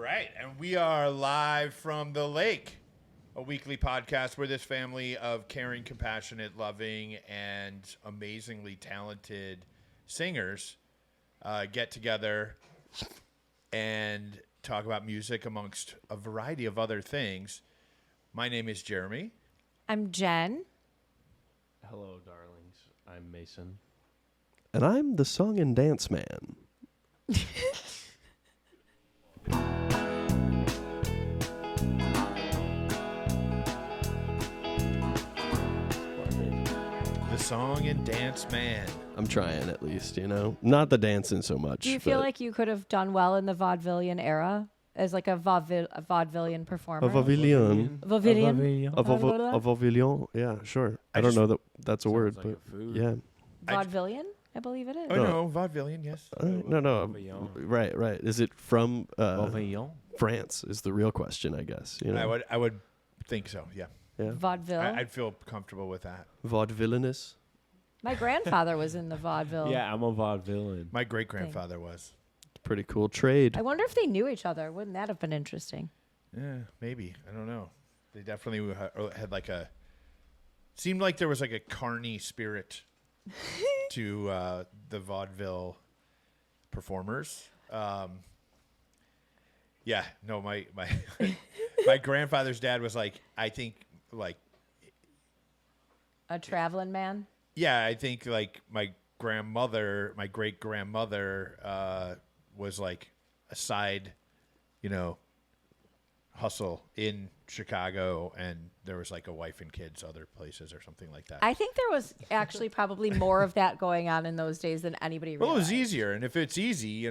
right, and we are live from the lake, a weekly podcast where this family of caring, compassionate, loving, and amazingly talented singers get together and talk about music amongst a variety of other things. My name is Jeremy. I'm Jen. Hello, darlings. I'm Mason. And I'm the song and dance man. The song and dance man. I'm trying at least, you know. Not the dancing so much. Do you feel like you could have done well in the vaudevillian era as like a vaudevillian performer? A vaudevillian. Vaudevillian? A vaudevillian. Yeah, sure. I don't know that that's a word, like but a food. yeah. Vaudevillian? I believe it is. Oh, no, vaudevillian, yes. No. Right. Is it from Vaudevillian? France is the real question, I guess. You know? I would think so, yeah. Yeah. Vaudeville? I'd feel comfortable with that. Vaudevillinous. My grandfather was in the vaudeville. Yeah, I'm a vaudevillain. My great-grandfather was. Pretty cool trade. I wonder if they knew each other. Wouldn't that have been interesting? Yeah, maybe. I don't know. They definitely had like a... Seemed like there was like a carny spirit to the vaudeville performers. Yeah, no, my my grandfather's dad was like, I think like... A traveling man? Yeah, I think like my great-grandmother was like a side, hustle in Chicago, and there was like a wife and kids other places or something like that. I think there was actually probably more of that going on in those days than anybody realized. Well, it was easier, and if it's easy,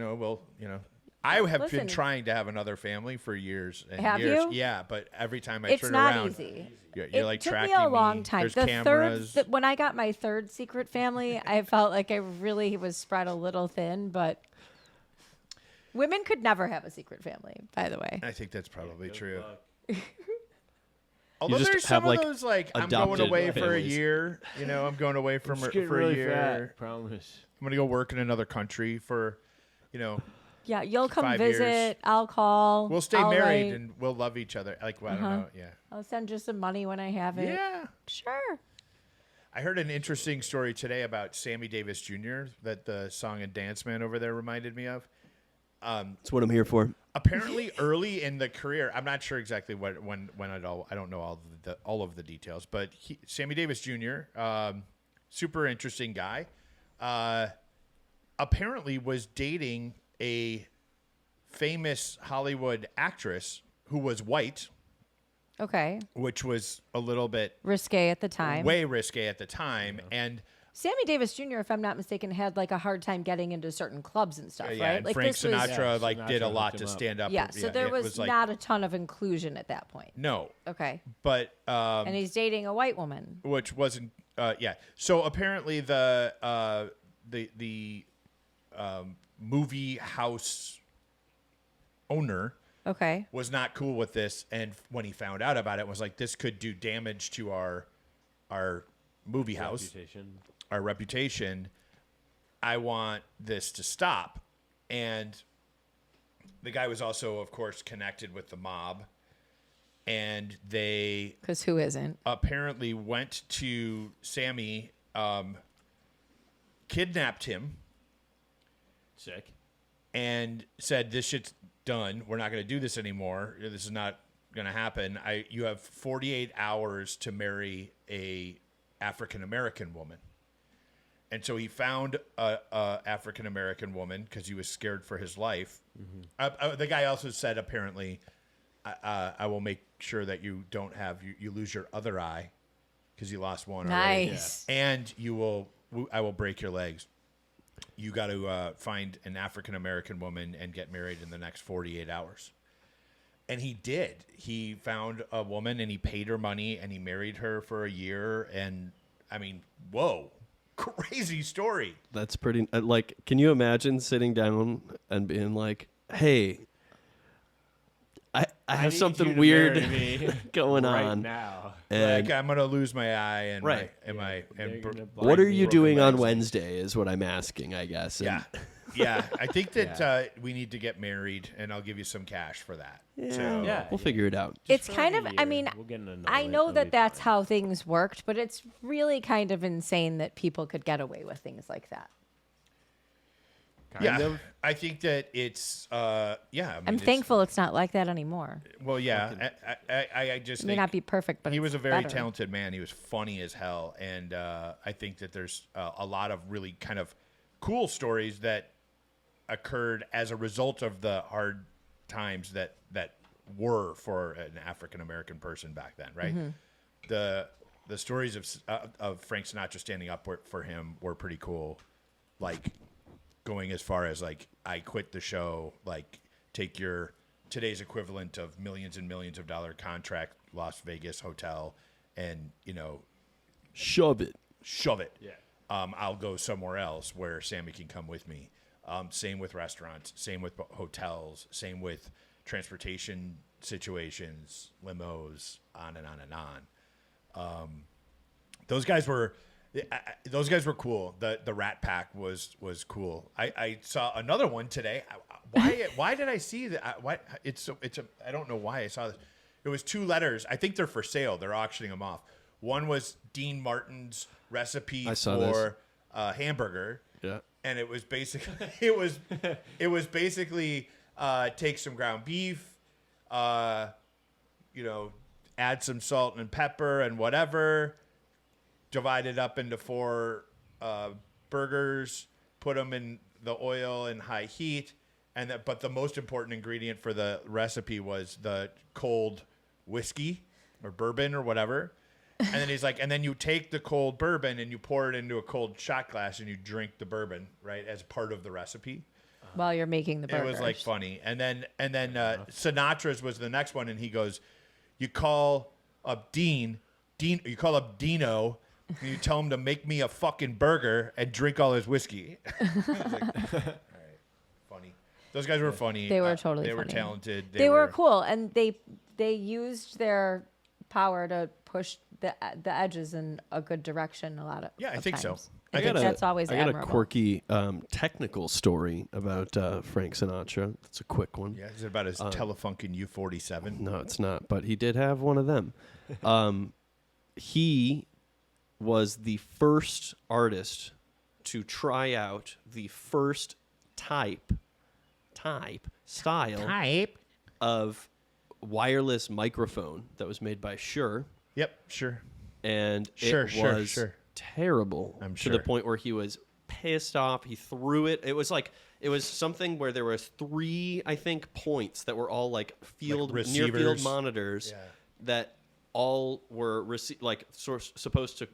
I have Listen, been trying to have another family for years and have years. you? Yeah, but every time I It's turn not around, easy. you're It like took tracking me a long time. There's The cameras. when I got my third secret family, I felt like I really was spread a little thin, but women could never have a secret family, by the way. I think that's probably true. luck. Although just there's have, some like, of those like I'm adopted going away for a families. year. I'm going away from Just for getting a really year. fat, promise. I'm going to go work in another country for, Yeah, you'll come 5 visit. years. I'll call. we'll stay I'll married write, and we'll love each other. Like, well, I don't know. Yeah. I'll send you some money when I have it. Yeah. Sure. I heard an interesting story today about Sammy Davis Jr. that the song and dance man over there reminded me of. That's what I'm here for. Apparently, early in the career, I'm not sure exactly when at all. I don't know all of the details, but Sammy Davis Jr., super interesting guy, apparently was dating a famous Hollywood actress who was white, Okay. which was a little bit Risque at the time. way risque at the time, and. Sammy Davis Jr., if I'm not mistaken, had like a hard time getting into certain clubs and stuff, Yeah, right? and Like Frank this was, Sinatra Yeah, did a Sinatra lot hooked to him up. stand up. yeah. So there it was like, not a ton of inclusion at that point. no, Okay. but And he's dating a white woman. which wasn't yeah. So apparently the movie house owner Okay. was not cool with this, and when he found out about it, was like, this could do damage to our movie house, Reputation. our reputation. I want this to stop. And the guy was also, of course, connected with the mob, and they Because who isn't? apparently went to Sammy, kidnapped him, Sick. and said, "This shit's done. We're not going to do this anymore. This is not going to happen. You have 48 hours to marry a African American woman." And so he found a African American woman because he was scared for his life. Mm-hmm. The guy also said, apparently, I will make sure that you don't have you lose your other eye because you lost one already. Nice. And I will break your legs. You got to find an African American woman and get married in the next 48 hours. And he did. He found a woman and he paid her money and he married her for a year. And I mean, whoa, crazy story. That's pretty. Like, can you imagine sitting down and being like, "Hey, I have need something you to weird marry me going right on." now. And Like, I'm gonna lose my eye and Right. my They're gonna what are you blind doing me. on Wednesday? Is what I'm asking, I guess. And yeah. Yeah, I think that we need to get married, and I'll give you some cash for that. Yeah, So, Yeah. we'll figure it out. It's For kind like of, a I year. mean, We'll get an I annulment, know it'll that be that's fine. how things worked, but it's really kind of insane that people could get away with things like that. yeah, of. I think that it's I mean, I'm it's- thankful it's not like that anymore. Well, yeah, I just It may think not be perfect, but he it's was a very better. talented man. He was funny as hell, and I think that there's a lot of really kind of cool stories that occurred as a result of the hard times that were for an African American person back then, right? The stories of Frank Sinatra standing up for him were pretty cool, like going as far as like, I quit the show, like take your today's equivalent of millions and millions of dollar contract, Las Vegas hotel, and Shove it. shove it. Yeah. I'll go somewhere else where Sammy can come with me. Same with restaurants, same with hotels, same with transportation situations, limos, on and on and on. Those guys were cool. The Rat Pack was cool. I saw another one today. Why did I see that? Why I don't know why I saw this. It was 2 letters. I think they're for sale. They're auctioning them off. One was Dean Martin's recipe I saw for hamburger. Yeah. And it was basically take some ground beef, add some salt and pepper and whatever, divide it up into 4 burgers, put them in the oil in high heat, but the most important ingredient for the recipe was the cold whiskey or bourbon or whatever. And then he's like, and then you take the cold bourbon and you pour it into a cold shot glass and you drink the bourbon, right, as part of the recipe. While you're making the burgers. It was like funny. And then Sinatra's was the next one, and he goes, you call up you call up Dino, and you tell him to make me a fucking burger and drink all his whiskey. I was like, all right, funny. Those guys were funny. They were totally They were funny. talented. They were cool, and they used their power to push the edges in a good direction a lot of Yeah, I of think so. times. I I think got that's always I got a admirable. quirky technical story about Frank Sinatra. It's a quick one. Yeah, is it about his Telefunken U-47? No, it's not. But he did have one of them. He was the first artist to try out the first style of wireless microphone that was made by Shure, Yep, sure. and Sure, it sure, was sure. terrible I'm to the sure. point where he was pissed off. He threw it. It was something where there was 3, I think, points that were all like near field receivers. monitors Yeah. that all were supposed to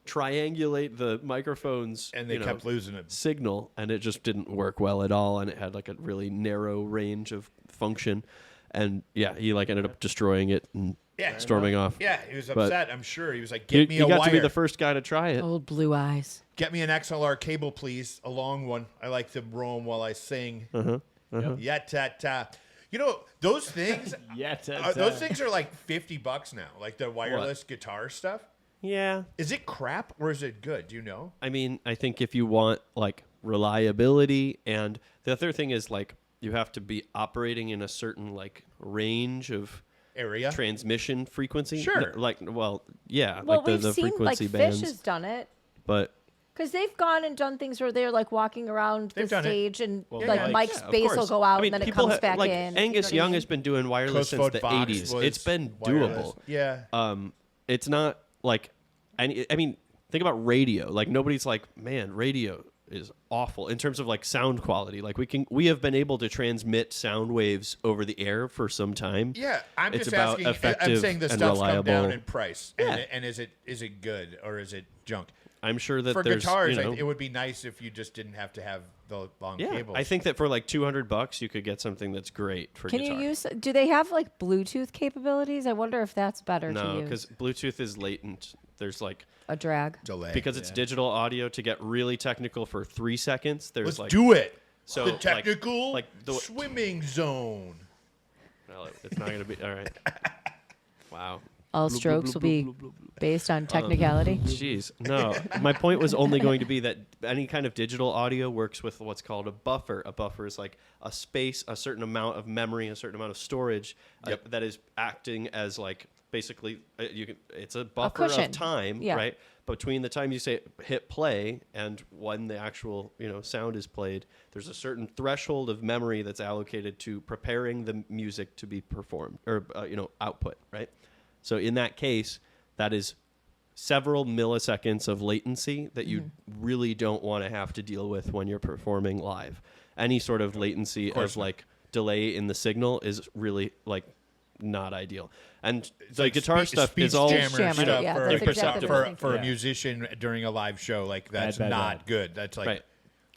triangulate the microphones, And they kept losing it. signal, and it just didn't work well at all, and it had like a really narrow range of function, and yeah, he like ended up destroying it and Yeah. storming off. Yeah, he was But upset. I'm sure he was like, He, "Get me he a got wire. to be the first guy to try it. Old blue eyes. Get me an XLR cable, please. A long one. I like to roam while I sing. Yeah-ta-ta. Those things. Those things are like $50 now. Like the wireless guitar stuff. Yeah, Is it crap or is it good? Do you know? I mean, I think if you want like reliability, and the other thing is like you have to be operating in a certain like range of Area. transmission frequency. Sure. Like, well, yeah, Well, like the we've seen frequency like bands. Fish has done it. But Because they've gone and done things where they're like walking around They've the done it. stage and Well, like yeah, Mike's yeah, of bass will course. go out I mean, and then it people comes back like in. Angus You know what I Young mean? has been doing wireless since Close the Fox 80s. was It's been wireless. doable. Yeah. It's not like, I mean, think about radio. Like nobody's like, man, radio is awful in terms of like sound quality. Like we have been able to transmit sound waves over the air for some time. Yeah, I'm It's just about asking. I'm effective saying the and stuff's come down reliable. in price, Yeah. and is it good or is it junk? I'm sure that For there's guitars, you know, it would be nice if you just didn't have to have the long yeah, cables. I think that for like $200 you could get something that's great for Can guitar. you use? Do they have like Bluetooth capabilities? I wonder if that's better No, to because use. Bluetooth is latent. There's like A drag. delay because it's digital audio to get really technical for 3 seconds. There's Let's like do it. So, the like- technical like the- swimming zone. Well, it's not gonna be all right. Wow. all strokes will be based on technicality. Jeez, no. My point was only going to be that any kind of digital audio works with what's called a buffer. A buffer is like a space, a certain amount of memory, a certain amount of storage that is acting as like basically it's a buffer of time, right? Between the time you say hit play and when the actual sound is played, there's a certain threshold of memory that's allocated to preparing the music to be performed or output, right? So in that case, that is several milliseconds of latency that you really don't want to have to deal with when you're performing live. Any sort of latency of like delay in the signal is really like not ideal. And the guitar stuff is all jammer stuff for, that's exactly what I think. for a musician during a live show. Like that's not good. That's like right.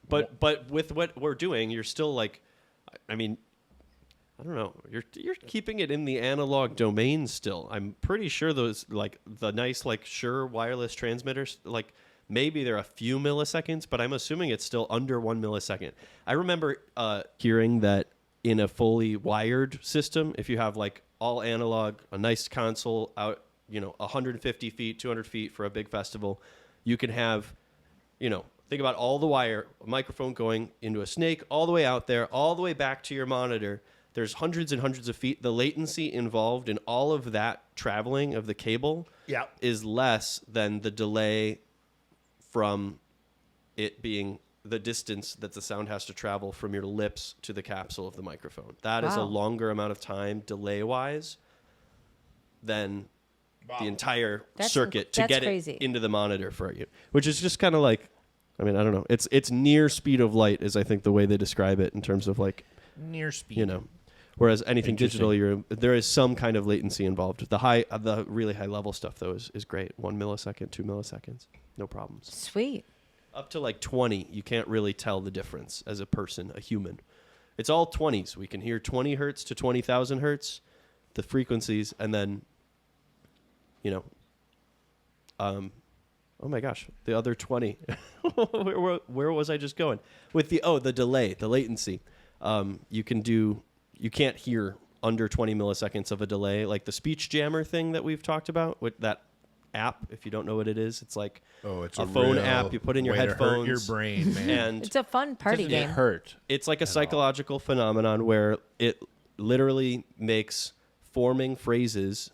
But with what we're doing, you're still like, I mean, I don't know. You're keeping it in the analog domain still. I'm pretty sure those like the nice like Shure wireless transmitters, like maybe they're a few milliseconds, but I'm assuming it's still under 1 millisecond. I remember hearing that in a fully wired system, if you have like all analog, a nice console out, 150 feet, 200 feet for a big festival, you can have, think about all the wire, a microphone going into a snake, all the way out there, all the way back to your monitor. There's hundreds and hundreds of feet. The latency involved in all of that traveling of the cable is less than the delay from it being the distance that the sound has to travel from your lips to the capsule of the microphone. That is a longer amount of time delay-wise than the entire circuit to get crazy. It into the monitor for you, which is just kind of like, I mean, I don't know. It's near speed of light is I think the way they describe it in terms of like near speed. Whereas anything digital, there is some kind of latency involved. The really high level stuff though is great. 1 millisecond, 2 milliseconds, no problems. Sweet. Up to like 20, you can't really tell the difference as a person, a human. It's all 20s. We can hear 20 hertz to 20,000 hertz, the frequencies, and then, oh my gosh, the other 20. where was I just going? With the delay, the latency. You can't hear under 20 milliseconds of a delay, like the speech jammer thing that we've talked about with that app. If you don't know what it is, it's like it's a phone app you put in your headphones. Hurt your brain, man. And it's a fun party game. It's like a psychological phenomenon where it literally makes forming phrases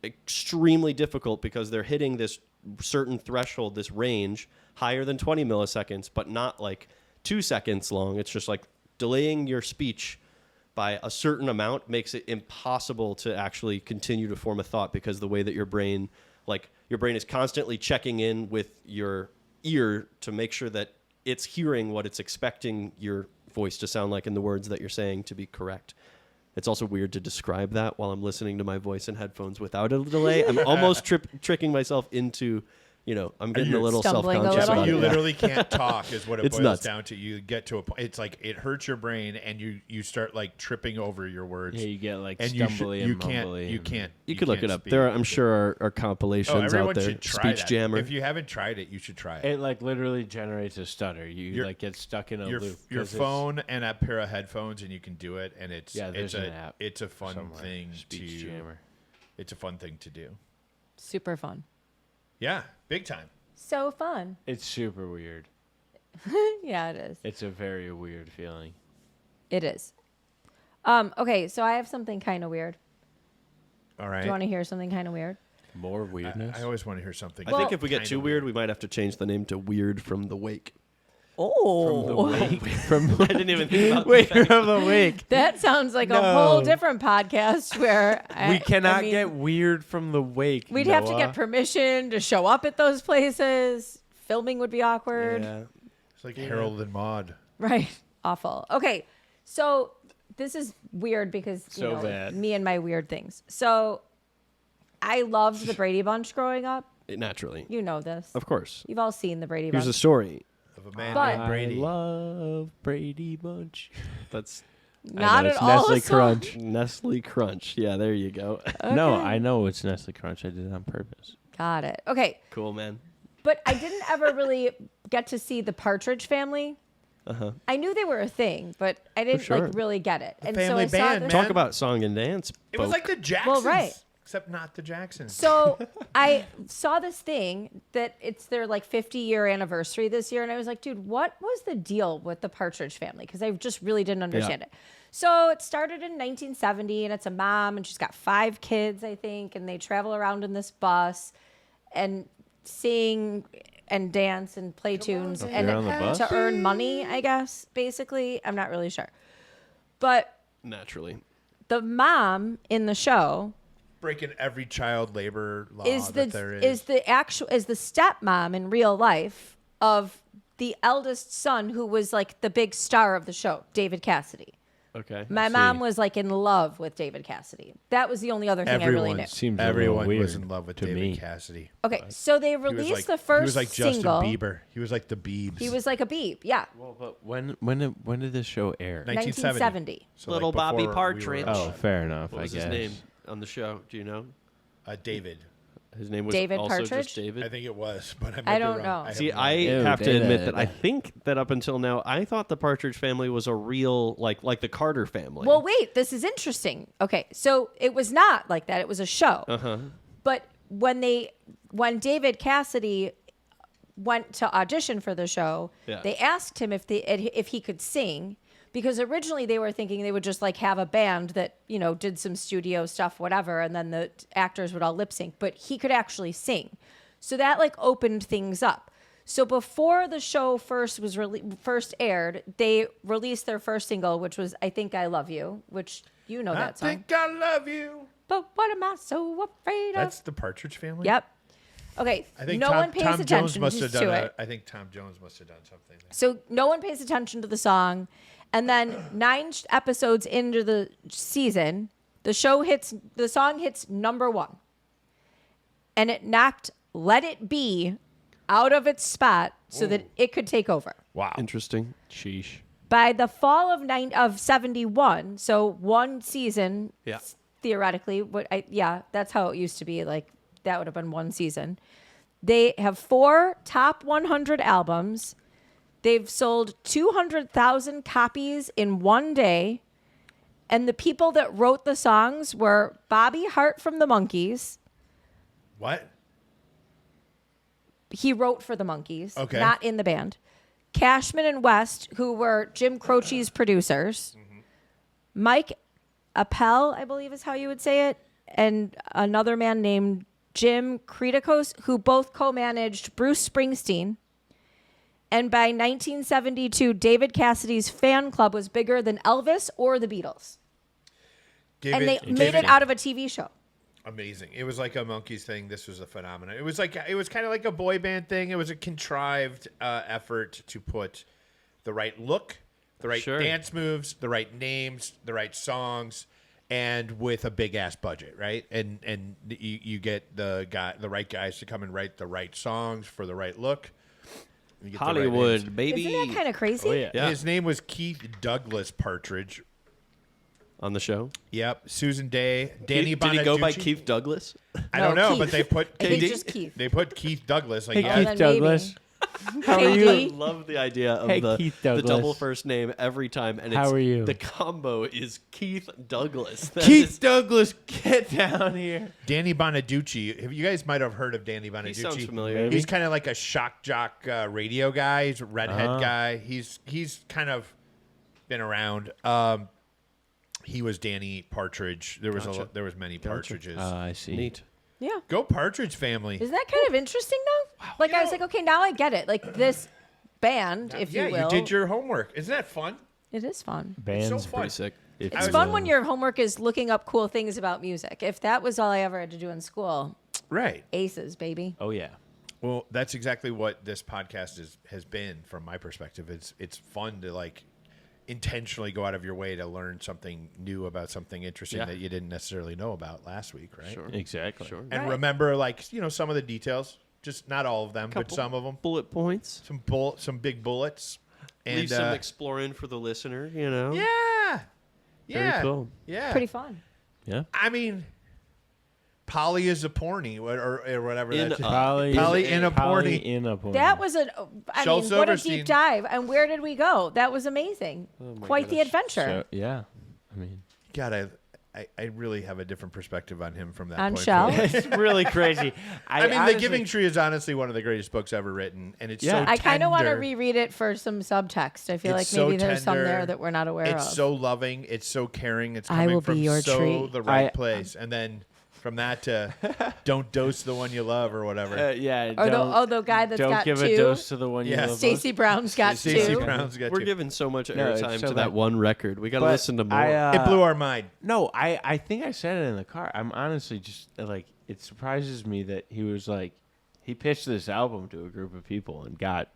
extremely difficult because they're hitting this certain threshold, this range higher than 20 milliseconds, but not like 2 seconds long. It's just like delaying your speech by a certain amount makes it impossible to actually continue to form a thought because the way that your brain is constantly checking in with your ear to make sure that it's hearing what it's expecting your voice to sound like and the words that you're saying to be correct. It's also weird to describe that while I'm listening to my voice in headphones without a delay. I'm almost tricking myself into, I'm getting a little stumbling a self-conscious little? about You it. literally can't talk is what it It's boils nuts. down to. You get to a point. It's like it hurts your brain and you start like tripping over your words. Yeah, you get like and stumbly and you can't mumbly. you You could look can't it up. speak. There, I'm sure, are compilations everyone out there. should try Speech that. jammer. If you haven't tried it, you should try it. It like literally generates a stutter. You Your- like get stuck in a Your loop. your 'cause it's- phone and a pair of headphones, and you can do it. And it's there's it's an a app it's a fun somewhere. thing Speech to jammer. it's a fun thing to do. Super fun. Yeah, big time. So fun. It's super weird. Yeah, it is. It's a very weird feeling. It is. Okay, so I have something kind of weird. All right. Do you want to hear something kind of weird? More weirdness. I always want to hear something. I think if we get kinda too weird, we might have to change the name to Weird from the Wake. Oh, I didn't even think about Wait, from the wake. that sounds like a No. whole different podcast where We cannot I mean, get weird from the wake. We'd have to Noah. get permission to show up at those places. Filming would be awkward. Yeah. It's like Harold and Maude. Right. Awful. Okay. So this is weird because So bad. me and my weird things. So I loved the Brady Bunch growing up. Naturally. You know this. Of course. You've all seen the Brady Here's a Bunch. story. Of a man But- named Brady. I love Brady Bunch. That's Not I know, at it's all. Nestle a song. Crunch. Nestle Crunch. Yeah, there you go. No, Okay. I know it's Nestle Crunch. I did it on purpose. Got it. Okay. Cool, man. But I didn't ever really get to see the Partridge Family. Uh-huh. I knew they were a thing, but I didn't sure. like really get it. And family so I saw band, this. man. Talk about song and dance. It was folk. like the Jacksons. Well, right. Except not the Jacksons. So I saw this thing that it's their like 50-year anniversary this year. And I was like, dude, what was the deal with the Partridge Family? Because I just really didn't understand it. So it started in 1970 and it's a mom and she's got 5 kids, I think. And they travel around in this bus and sing and dance and play tunes and You're on the bus? to earn money, I guess, basically. I'm not really sure. But Naturally. the mom in the show Breaking every child labor law is that there is. the stepmom in real life of the eldest son who was like the big star of the show, David Cassidy. Okay. My mom was like in love with David Cassidy. That was the only other thing I really knew. Seems Everyone a little weird was in love with to David me. Cassidy. Okay, so they He was released like, the first he was like Justin single. Bieber. He was like the Biebs. He was like a beep, yeah. Well, but when did this show air? 1970. So Little like Bobby before we Partridge. were, Oh, fair enough. What was I his guess. name on the show? Do you know? David. His name was David also Partridge? just David. I think it was, but I might I be don't wrong. know. I have See, no I idea. Ew, have to admit David. that I think that up until now, I thought the Partridge Family was a real, like the Carter family. Well, wait, this is interesting. Okay, so it was not like that. It was a show. Uh-huh. But when David Cassidy went to audition for the show, Yeah. they asked him if he could sing, because originally they were thinking they would just like have a band that, you know, did some studio stuff, whatever, and then the actors would all lip sync, but he could actually sing. So that like opened things up. So before the show first aired, they released their first single, which was I Think I Love You, which you know I that song. think I love you. But what am I so afraid of? That's the Partridge Family. Yep. Okay. I think no Tom, one pays Tom Jones attention must have to done it. I think Tom Jones must have done something. There. So no one pays attention to the song, and then 9 episodes into the season, the song hits #1, and it knocked Let It Be out of its spot so that it could take over. Wow. Interesting. Sheesh. By the fall of 71, so one season, Yeah. theoretically, that's how it used to be. Like that would have been one season. They have 4 top 100 albums. They've sold 200,000 copies in one day. And the people that wrote the songs were Bobby Hart from the Monkees. What? He wrote for the Monkees, Okay. not in the band. Cashman and West, who were Jim Croce's producers. Mike Appel, I believe is how you would say it, and another man named Jim Creticos, who both co-managed Bruce Springsteen. And by 1972, David Cassidy's fan club was bigger than Elvis or the Beatles. And they made it out of a TV show. Amazing. It was like a Monkees thing. This was a phenomenon. It was kind of like a boy band thing. It was a contrived effort to put the right look, the right Sure. dance moves, the right names, the right songs, and with a big ass budget, right? And you get the right guys to come and write the right songs for the right look. You get the right names. Hollywood, baby. Isn't that kind of crazy? Oh, yeah. Yeah. His name was Keith Douglas Partridge. On the show. Yep. Susan Day, Danny Did he go by Bonaducci. Keith Douglas? I No, don't know, Keith. but they put I think Keith- just Keith. They put Keith Douglas. Like, Hey, yeah, Keith then maybe. Douglas. How are KD. you? I love the idea of Hey, the Keith the Douglas. double first name every time, and How are you? The combo is Keith Douglas. That Keith is- Douglas, get down here. Danny Bonaducci. You guys might have heard of Danny Bonaducci. He sounds familiar. He's kind of like a shock jock radio guy. He's a redhead guy. He's kind of been around. He was Danny Partridge. There was Gotcha. there was many Partridges. I see. Neat. Yeah. Go Partridge Family. Isn't that kind of interesting though? Like I was like, okay, now I get it. Like this band, if yeah, you will. did your homework. Isn't that fun? It is fun. Bands. so fun. Pretty sick. It's fun when your homework is looking up cool things about music. If that was all I ever had to do in school, Right. aces, baby. Oh, yeah. Well, that's exactly what this podcast has been from my perspective. It's fun to like intentionally go out of your way to learn something new about something interesting Yeah. that you didn't necessarily know about last week, right? Sure. Exactly. Sure. And Right. remember, like, some of the details, just not all of them, but Couple some of them, Bullet points. some big bullets, and Leave some exploring for the listener, you know? yeah, Very cool. yeah. Pretty fun. Yeah. I mean, poly is a porny or whatever. In that's a- Poly in a Poly porny. in a porny. That was Shel what a Silverstein. deep dive. And where did we go? That was amazing. Oh my Quite the gosh. adventure. So, yeah. I mean, God, I really have a different perspective on him from that On point Shel? forward. It's really crazy. I mean, The honestly- Giving Tree is honestly one of the greatest books ever written, and it's so I kind of want to tender. reread it for some subtext. I feel like It's so maybe there's some tender. there that we're not aware of. It's so loving. It's so caring. It's I coming will be from your so tree. the right I- place, and then from that to don't dose the one you love or whatever. Yeah. Or don't, the guy that's don't got give two. a dose to the one Yeah. you love. Stacey Brown's got Stacey two. Brown's got We're you. giving so much No, it's airtime so to that bad. one record. We got to But listen to more. It blew our mind. No, I think I said it in the car. I'm honestly just like, it surprises me that he was like, he pitched this album to a group of people and got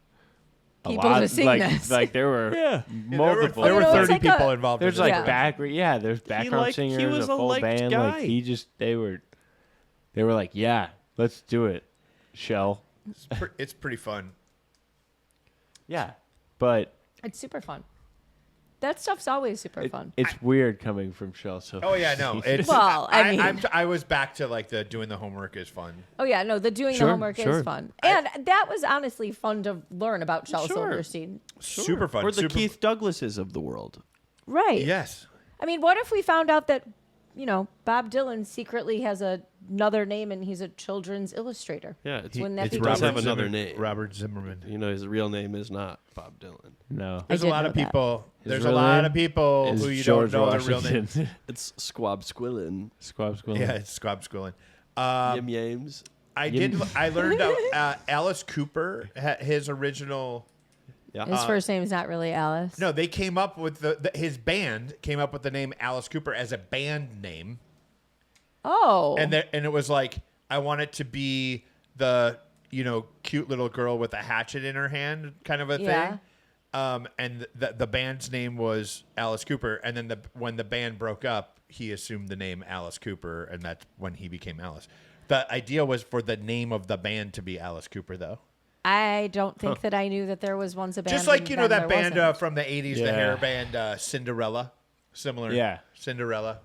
a People lot, to sing like, this. like there were multiple. There were Oh, no, it's 30 like people a- involved. There's in like Yeah. this. there's background he singers, was a a full liked band. guy. Like they were like, yeah, let's do it, Shel. It's pretty fun. Yeah, but It's super fun. That stuff's always super fun. it's weird coming from Shel. So Oh yeah, no. It's, Well, I mean- I was back to like the doing the homework is fun. Oh yeah, no, the doing Sure, the homework sure. is fun, and that was honestly fun to learn about Shel Sure. Silverstein. Super fun. Or the super Keith Douglases of the world. Right. Yes. I mean, what if we found out that, Bob Dylan secretly has another name and he's a children's illustrator? Yeah, it's, Wouldn't that it be does Robert have another Zimmer- name. Robert Zimmerman. You know, his real name is not Bob Dylan. no, There's a did lot know of that. people. His There's a real lot name of people is who you George don't know their real Washington. names. It's Squab Squillin. Squab Squillin. Yeah, it's Squab Squillin. Yim Yames. I learned Alice Cooper, his original. Yeah. His first name's not really Alice. No, they came up with his band came up with the name Alice Cooper as a band name, Oh. and it was like I want it to be the cute little girl with a hatchet in her hand kind of a Yeah. thing. And the band's name was Alice Cooper, and then when the band broke up, he assumed the name Alice Cooper, and that's when he became Alice. The idea was for the name of the band to be Alice Cooper, though. I don't think that I knew that there was once a band. Just like and you know then that there band wasn't. from the '80s, the Yeah. hair band Cinderella, similar. Yeah. Cinderella.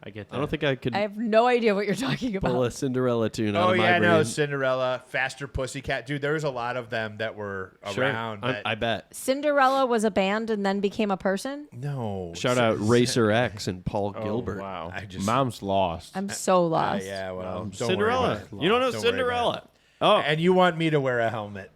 I get that. I don't think I could I have no idea what you're talking pull about. a Cinderella tune out Oh of my yeah, brain. no, Cinderella, Faster Pussycat, dude. There was a lot of them that were Sure. around. I bet. Cinderella was a band and then became a person. No, Shout out Racer X and Paul Gilbert. Wow. I just- Mom's lost. I'm so lost. yeah, well, don't Cinderella. worry about it. You don't know Don't worry about Cinderella. it. Oh, And you want me to wear a helmet?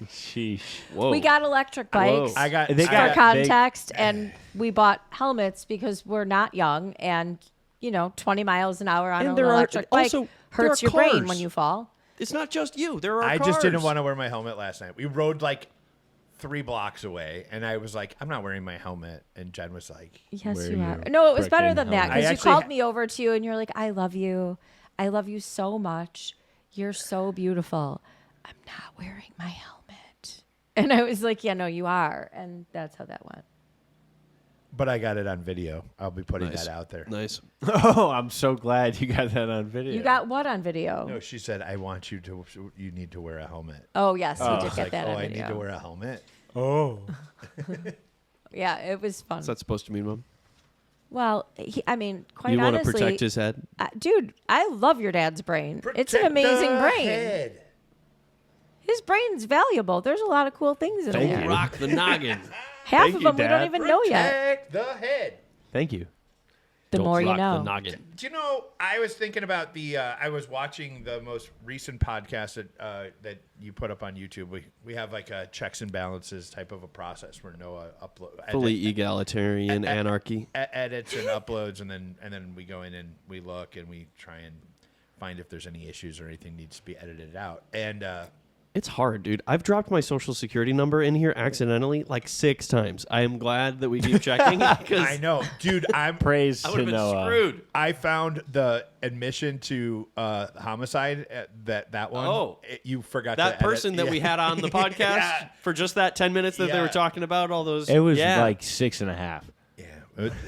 Sheesh. whoa. We got electric bikes I got. They for got- context, and we bought helmets because we're not young, and 20 miles an hour on And an there are- electric bike also, there hurts are your brain cars. when you fall. It's not just you. There are I just didn't cars. want to wear my helmet last night. We rode like 3 blocks away, and I was like, I'm not wearing my helmet. And Jen was like, Yes, Wear you are. your No, it was better frickin' than that helmet. because I you actually called ha- me over to you and you're like, I love you. I love you so much. You're so beautiful. I'm not wearing my helmet. And I was like, yeah, no, you are. And that's how that went. but I got it on video. I'll be putting Nice. that out there. Nice. Oh, I'm so glad you got that on video. You got what on video? No, she said, I want you to. You need to wear a helmet. Oh, yes, you I did was get like, that oh, on I video. need to wear a helmet. Yeah, it was fun. What's that supposed to mean, Mom? Well, quite You want to honestly, protect his head? dude, I love your dad's brain. It's an Protect amazing the brain. head. His brain's valuable. There's a lot of cool things in Thank there. you. Rock the noggin. Half Thank of you, them we don't Dad. even know yet. Protect the head. Thank you. The Don't more you rock know. The noggin. Do you know? I was thinking about the. I was watching the most recent podcast that you put up on YouTube. We have like a checks and balances type of a process where Noah Fully egalitarian anarchy. edits and uploads, and then we go in and we look and we try and find if there's any issues or anything needs to be edited out. And It's hard, dude. I've dropped my social security number in here accidentally like 6 times. I am glad that we keep checking because I know, dude. Praise I would to have been Noah. screwed. I found the admission to homicide. That one. Oh. You forgot That to edit. person that we Yeah. had on the podcast Yeah. for just that 10 minutes that they were Yeah. talking about all those. It was yeah. like 6.5. Yeah,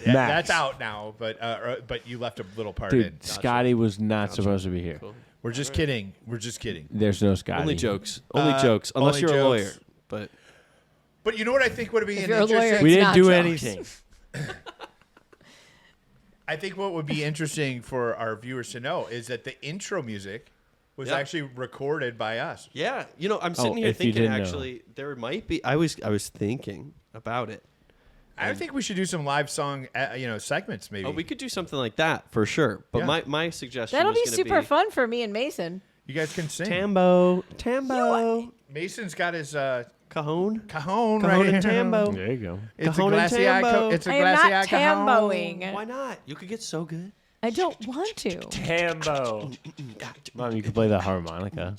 that's out now. But you left a little part in. Dude, Scotty was not supposed to be here. We're just kidding. We're just kidding. There's no Scotty. only jokes. Only jokes. Unless only you're a lawyer. jokes. But But you know what I think would be If an you're a lawyer, interesting. We It's didn't not do jokes. anything. I think what would be interesting for our viewers to know is that the intro music was Yeah. actually recorded by us. yeah, I'm sitting here if you thinking didn't know. actually there might be. I was thinking about it. I think we should do some live song, segments maybe. Oh, we could do something like that for sure. But Yeah. my suggestion That'll was be gonna super fun for me and Mason. You guys can sing. Tambo. Mason's got his Cajon. cajon Cajon right and here. Tambo. There you go. It's a Cajon and glassy Tambo. It's a I am glassy not cajon. tamboing. Why not? You could get so good. I don't want to. Tambo. Mom, you can play the harmonica.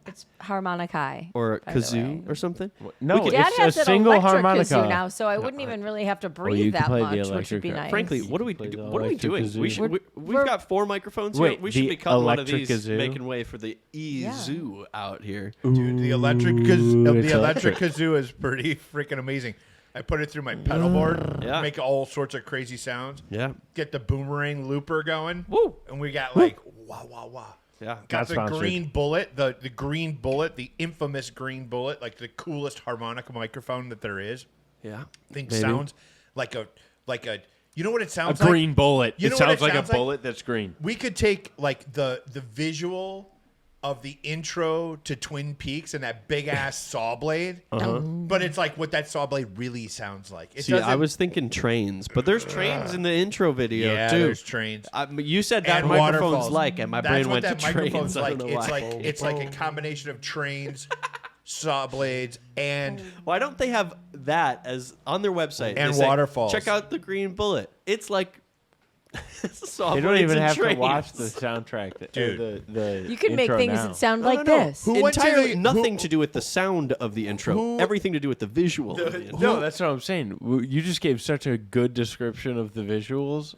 It's harmonica. Or by the kazoo way. or something. No, Dad it's has a an single electric harmonica. kazoo now, so I wouldn't even really have to breathe you can that play the much, which would be electric- nice. Frankly, what are we Play the what are we electric doing? kazoo. We should, We're- we've got 4 microphones Wait, here. We should the be cutting one of electric these, kazoo? making way for the e-zoo out here. Dude, the electric Ooh, the it's electric electric. kazoo is pretty freaking amazing. I put it through my pedal board, Yeah. make all sorts of crazy sounds. Yeah. Get the boomerang looper going. Woo. And we got like wah wah wah. Yeah. Got Not the sponsored. green bullet, the green bullet, the infamous green bullet, like the coolest harmonica microphone that there is. Yeah. Thing Maybe. sounds like a you know what it A sounds like? green bullet. You It know what sounds it like a sounds like? bullet that's green. We could take like the visual of the intro to Twin Peaks and that big ass saw blade, but it's like what that saw blade really sounds like. It See, I doesn't- was thinking trains, but there's trains in the intro video yeah, too. there's trains. You said that And microphone's waterfalls. like, and my That's brain what went that to microphone's trains. I like. don't know It's why. like a combination of trains, saw blades, and Why don't they have that as on their website? And They say, waterfalls. Check out the green bullet. It's like saw They don't blades even and have trains. to watch the soundtrack. Dude. The You can make intro things now. that sound No, like no, no. this. Who went to Entirely the- nothing who- to do with the sound of the intro. Who- Everything to do with the visual. of the intro. No, that's what I'm saying. You just gave such a good description of the visuals,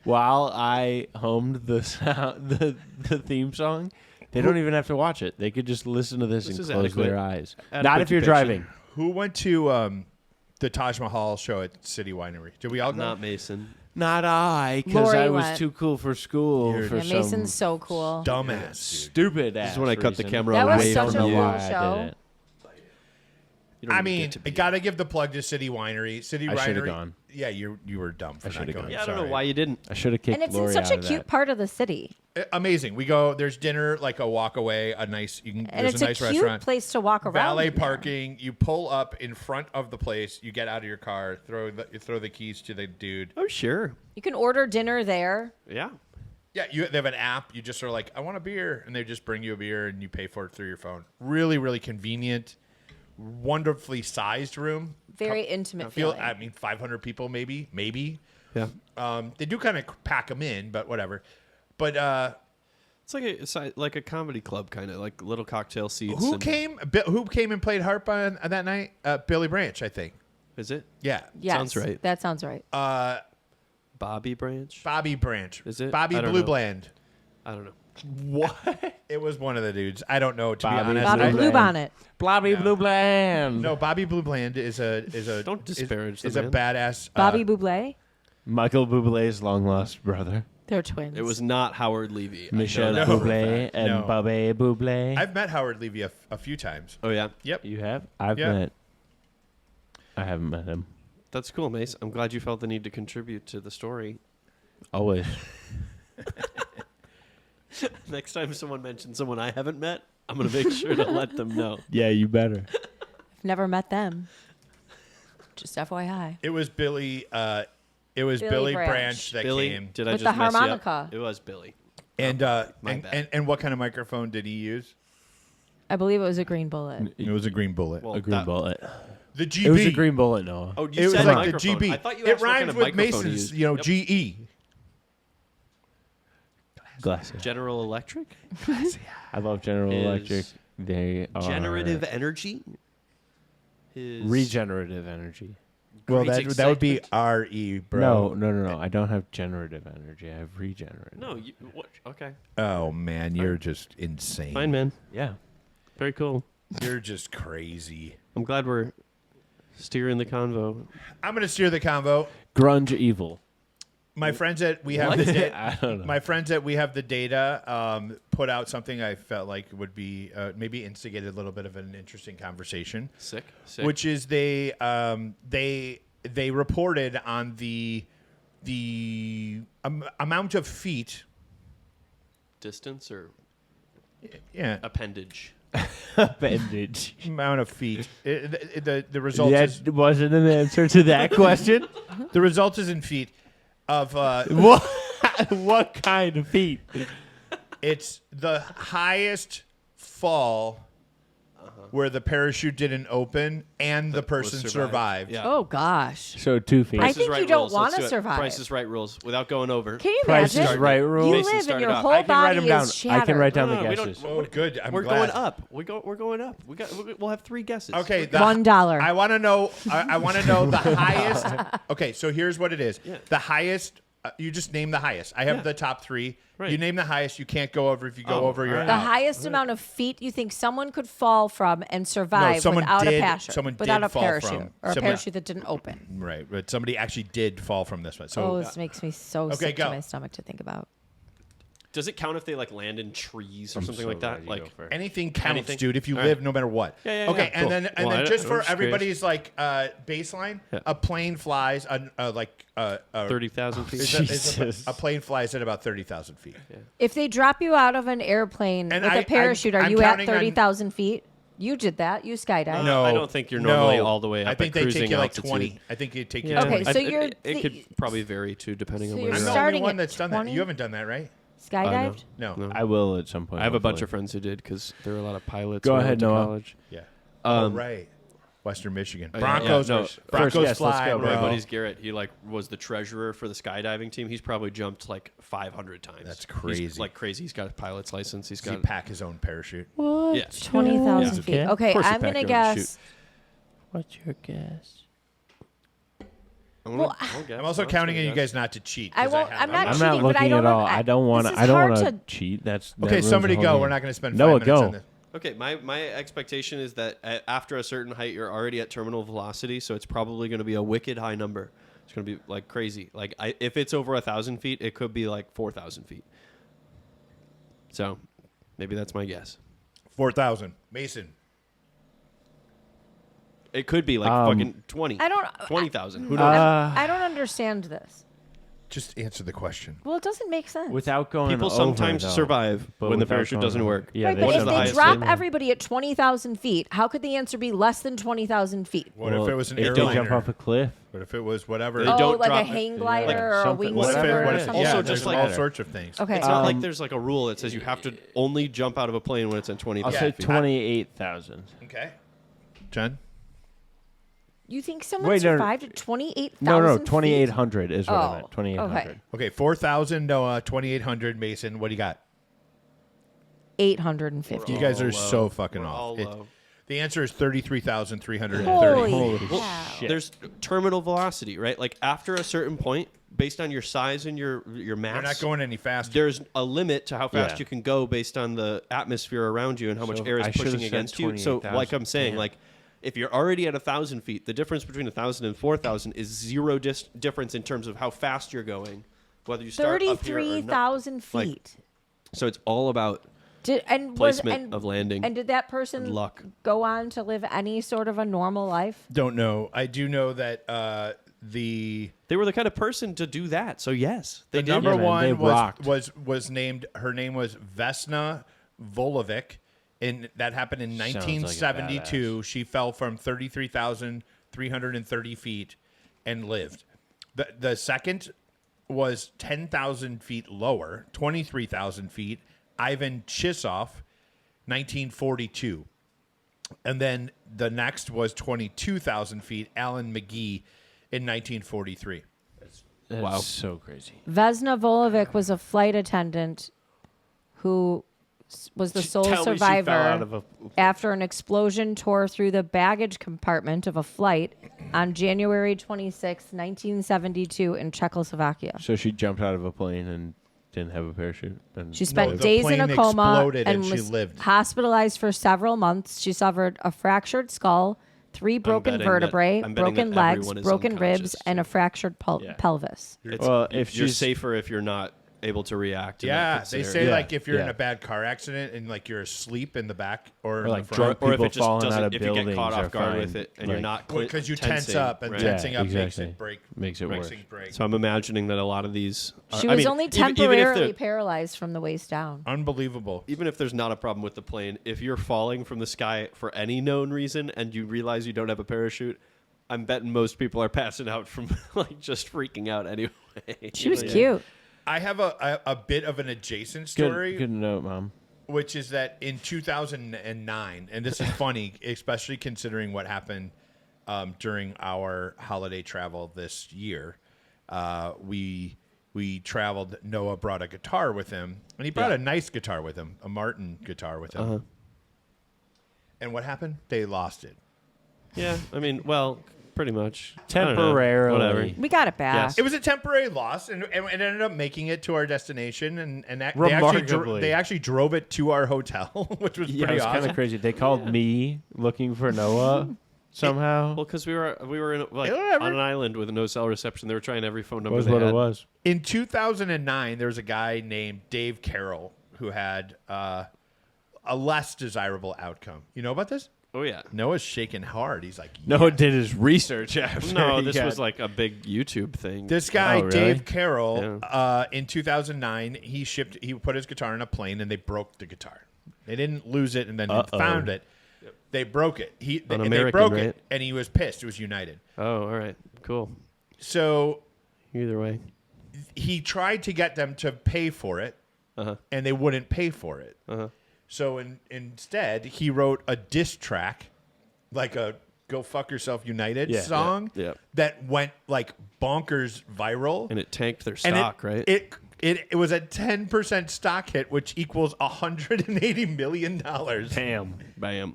while I hummed the sound, the theme song. They don't even have to watch it. They could just listen to this This and is close adequate. their eyes. Adequate Not if you're depiction. driving. who went to the Taj Mahal show at City Winery? Did we all go? Not Mason. Not I, because Lori I was went. too cool for school. You're- For Yeah, some Mason's so cool. Dumbass, dude. stupid ass. This is when I cut the reason. camera That was away such from a you. cool why I show. did it. You don't I even mean, get to be- gotta give the plug to City Winery. City I Winery. should've gone. Yeah, you were dumb for not should've going. gone. yeah, I don't know Sorry. why you didn't. I should have kicked And it's in Lori such out a of cute that. part of the city. Amazing. We go. There's dinner, like a walk away, And there's it's a a nice cute restaurant. place to walk around. Valet in there. parking. You pull up in front of the place. You get out of your car. You throw the keys to the dude. Oh, sure. You can order dinner there. Yeah. Yeah, they have an app. You just sort of like, I want a beer, and they just bring you a beer, and you pay for it through your phone. Really, really convenient. Wonderfully sized room. Very intimate feeling. I mean, 500 people, maybe. Yeah. They do kind of pack them in, but whatever. But It's like a comedy club, kind of like little cocktail seats. who and- came and played harp on that night? Billy Branch, I think. Is it Yeah. Yes, Sounds right. That sounds right. Bobby Branch? Bobby Branch. Is it? Bobby I don't Blue know. Bland. I don't know. What? It was one of the dudes. I don't know, to Bobby be honest. Bobby Blue Blue Bland. Bonnet. Blobby Blue Bland. No, Bobby Blue Bland is a Don't disparage the is a man. badass. Bobby Bublé. Michael Bublé's long lost brother. They're twins. It was not Howard Levy. I know Michel that for a Bublé fact. and No. Bobby Bublé. I've met Howard Levy a few times. Oh, yeah. Yep. You have? I've Yeah. met. I haven't met him. That's cool, Mace. I'm glad you felt the need to contribute to the story. Always. Next time someone mentions someone I haven't met, I'm going to make sure to let them know. Yeah, you better. I've never met them. Just FYI. It was Billy. It was Billy Billy Branch. Branch that Billy, came. did I With just the mess you up? harmonica. It was Billy. And My bad. and what kind of microphone did he use? I believe it was a green bullet. It was a green bullet. Well, A green that- bullet. The GB. It was a green bullet, Noah. Oh, It you was said like the microphone. GB. I thought you It asked what kind rhymes of with microphone he Mason's. used. You know, Yep. GE. Glasses. General Electric? I love General Is Electric. They are Generative energy? Is regenerative energy. Well, great that would be excitement? RE, bro. No. I don't have generative energy. I have regenerative. No, you, what? Okay. Oh man, you're just insane. Fine, man. Yeah. Very cool. You're just crazy. I'm glad we're steering the convo. I'm gonna steer the convo. Grunge evil. My friends at We Have What? the Data. I don't know. My friends at We Have the Data put out something I felt like would be maybe instigated a little bit of an interesting conversation, Sick. which is they reported on the amount of feet. distance or Yeah, appendage. Appendage. amount of feet. The result is That wasn't an answer to that question. the result is in feet of What? What kind of feet? it's the highest fall where the parachute didn't open and the person survived. Yeah. Oh gosh. So 2 feet. I Price is think Right you don't rules. Let's wanna do it. survive. Price is Right rules without going over. Can you Price imagine? is Right rules. You Mason live and started your off. whole I can write body them down. is shattered. I can write down No, the we don't- guesses. Oh, good. We're glad. going up. We're going up. We'll have 3 guesses. Okay, $1. I want to know. I want to know the highest. Okay, so here's what it is. Yeah. The highest. You just name the highest. I have the top 3. Right. You name the highest. You can't go over. If you go over, you're The out. highest amount of feet you think someone could fall from and survive someone without did- a parachute, someone without did a fall parachute, from. or a Someone- parachute that didn't open. Right, but somebody actually did fall from this one. So Oh, this makes me so sick go. to my stomach to think about. Does it count if they like land in trees or something like that? Like anything counts, Anything? dude. If you All live, right. no matter what. Yeah, yeah, okay, yeah. and Cool. then Well, I- just I'm for just everybody's like baseline, a plane flies 30,000 feet. Jesus. a plane flies at about 30,000 feet. If they drop you out of an airplane And with I'm- a parachute, are I'm you at counting on- 30,000 feet? You did that. You skydived. No, I don't think you're normally no. all the way I up think at they cruising take you like altitude. 20. I think you take you. Yeah. 20. Okay, so I- you're it could probably vary too, depending So on you're where I'm you're the at. only starting one at that's done that. 20? You haven't done that, right? Skydived? No. No. I will at some point. I have a bunch hopefully. of friends who did because there were a lot of pilots. Go when I ahead, went to Noah. college. Yeah. Um, oh, right. Western Michigan. yeah, Broncos. no, Broncos first guess, fly, let's go, bro. My buddy's Garrett. He like was the treasurer for the skydiving team. He's probably jumped like 500 times. That's He's, crazy. like crazy. He's got a pilot's license. He's Does he got. pack his own parachute? What? Yeah. 20,000 Yeah. feet. Yeah. Okay, Of course you I'm pack going to your own guess. What's your guess? Well, I'm also counting on you guys not to cheat. I 'cause won't. have- I'm not I'm cheating, not but looking I don't at all. know. I don't want this to. is I don't hard want to. to cheat. That Okay, ruins somebody the go. whole We're game. not going to spend 5 Noah, minutes go. on this. Okay, my expectation is that after a certain height, you're already at terminal velocity, so it's probably going to be a wicked high number. It's going to be like crazy. Like if it's over 1,000 feet, it could be like 4,000 feet. So maybe that's my guess. 4,000. Mason. It could be like fucking 20. I don't. 20,000. Who knows? I don't understand this. Just answer the question. Well, it doesn't make sense. Without going People over, sometimes though. survive But when the without parachute going doesn't over. work. Yeah, right, they but What's if the they highest drop limit? everybody at 20,000 feet, how could the answer be less than 20,000 feet? What if it was an if airliner? they jump off a cliff? What if it was whatever? They Oh, don't like drop a it. hang Yeah. glider Like or a something- wing What if swimmer it? What or if? something. Yeah, Also, there's just like- all sorts of things. Okay. It's not like there's like a rule that says you have to only jump out of a plane when it's at 20,000 I'll Yeah. say feet. 28,000. Okay. John. You think someone Wait, no, survived at 28,000 No, feet? 2,800 is what I Oh, meant. 2,800. okay. Okay, 4,000 Noah, 2,800 Mason. What do you got? 850. You guys all are low. so fucking We're off. all low. The answer is 33,330. Holy Holy cow. shit. There's terminal velocity, right? Like after a certain point, based on your size and your mass, You're not going any faster. there's a limit to how fast Yeah. you can go based on the atmosphere around you and how much So air is I should've pushing said against you. So, like 28,000. I'm saying, Damn. like if you're already at 1,000 feet, the difference between 1,000 and 4,000 is zero difference in terms of how fast you're going, whether you start up here or not. 33,000 Like, feet. So it's all about And placement of landing. And did that person and luck. go on to live any sort of a normal life? Don't know. I do know that the They were the kind of person to do that. So yes, they did. number Yeah, man, they one rocked. was named. Her name was Vesna Volovic, and that happened in Sounds like a 1972. She fell from 33,330 feet and lived. The second was 10,000 feet lower, 23,000 feet. Ivan Chisov, 1942. And then the next was 22,000 feet, Alan McGee in 1943. That's Wow. so crazy. Vesna Volovic was a flight attendant who was the sole Tell me she fell survivor out of a- after an explosion tore through the baggage compartment of a flight on January 26, 1972 in Czechoslovakia. So she jumped out of a plane and didn't have a parachute. And She spent No, the days in a plane coma exploded and and she was lived. hospitalized for several months. She suffered a fractured skull, 3 broken betting vertebrae, that- I'm betting broken that legs, everyone is broken ribs, unconscious, and a fractured Yeah. pelvis. It's- Well, if you're she's- safer if you're not able to react. in that Yeah, they scenario. say Yeah, like if you're in yeah. a bad car accident and like you're asleep in the back or, in like the front, drunk or if people it just falling out doesn't, of if you get buildings caught are off guard fine. with it and you're Like, not because you tense tensing, up and right? tensing Yeah, up makes exactly. it break. Makes it worse. Break. So I'm imagining that a lot of these. She I was mean, only even if temporarily paralyzed from the waist down. Unbelievable. even if there's not a problem with the plane, if you're falling from the sky for any known reason and you realize you don't have a parachute, I'm betting most people are passing out from like just freaking out anyway. She was Yeah. cute. I have a bit of an adjacent story, Good note, Mom. which is that in 2009, and this is funny, especially considering what happened during our holiday travel this year. We traveled. Noah brought a guitar with him, and he brought Yeah. a nice guitar with him, a Martin guitar with him. And what happened? They lost it. Yeah, I mean, well, pretty much. I don't know. Temporarily. Whatever. We got it back. Yes. It was a temporary loss, and it ended up making it to our destination. And that, Remarkably. they actually drove it to our hotel, which was Yeah, it pretty was kind awesome. of crazy. They called me looking for Noah somehow. Well, because we were in like Whatever. on an island with no cell reception. They were trying every phone number was they what had. it was. In 2009, there was a guy named Dave Carroll who had a less desirable outcome. You know about this? Oh yeah. Noah's shaking hard. He's like, Noah did his research after. No, he this got- was like a big YouTube thing. This guy, Oh, really? Dave Carroll, in 2009, he put his guitar in a plane and they broke the guitar. They didn't lose it and then found it. They broke it. They American, broke right? it, and he was pissed. It was United. Oh, all right, cool. So Either way. he tried to get them to pay for it, and they wouldn't pay for it. So instead, he wrote a diss track, like a "Go Fuck Yourself United" Yeah, song yeah. that went like bonkers viral. And it tanked their And stock, right? It was a 10% stock hit, which equals $180 million. Damn. Bam.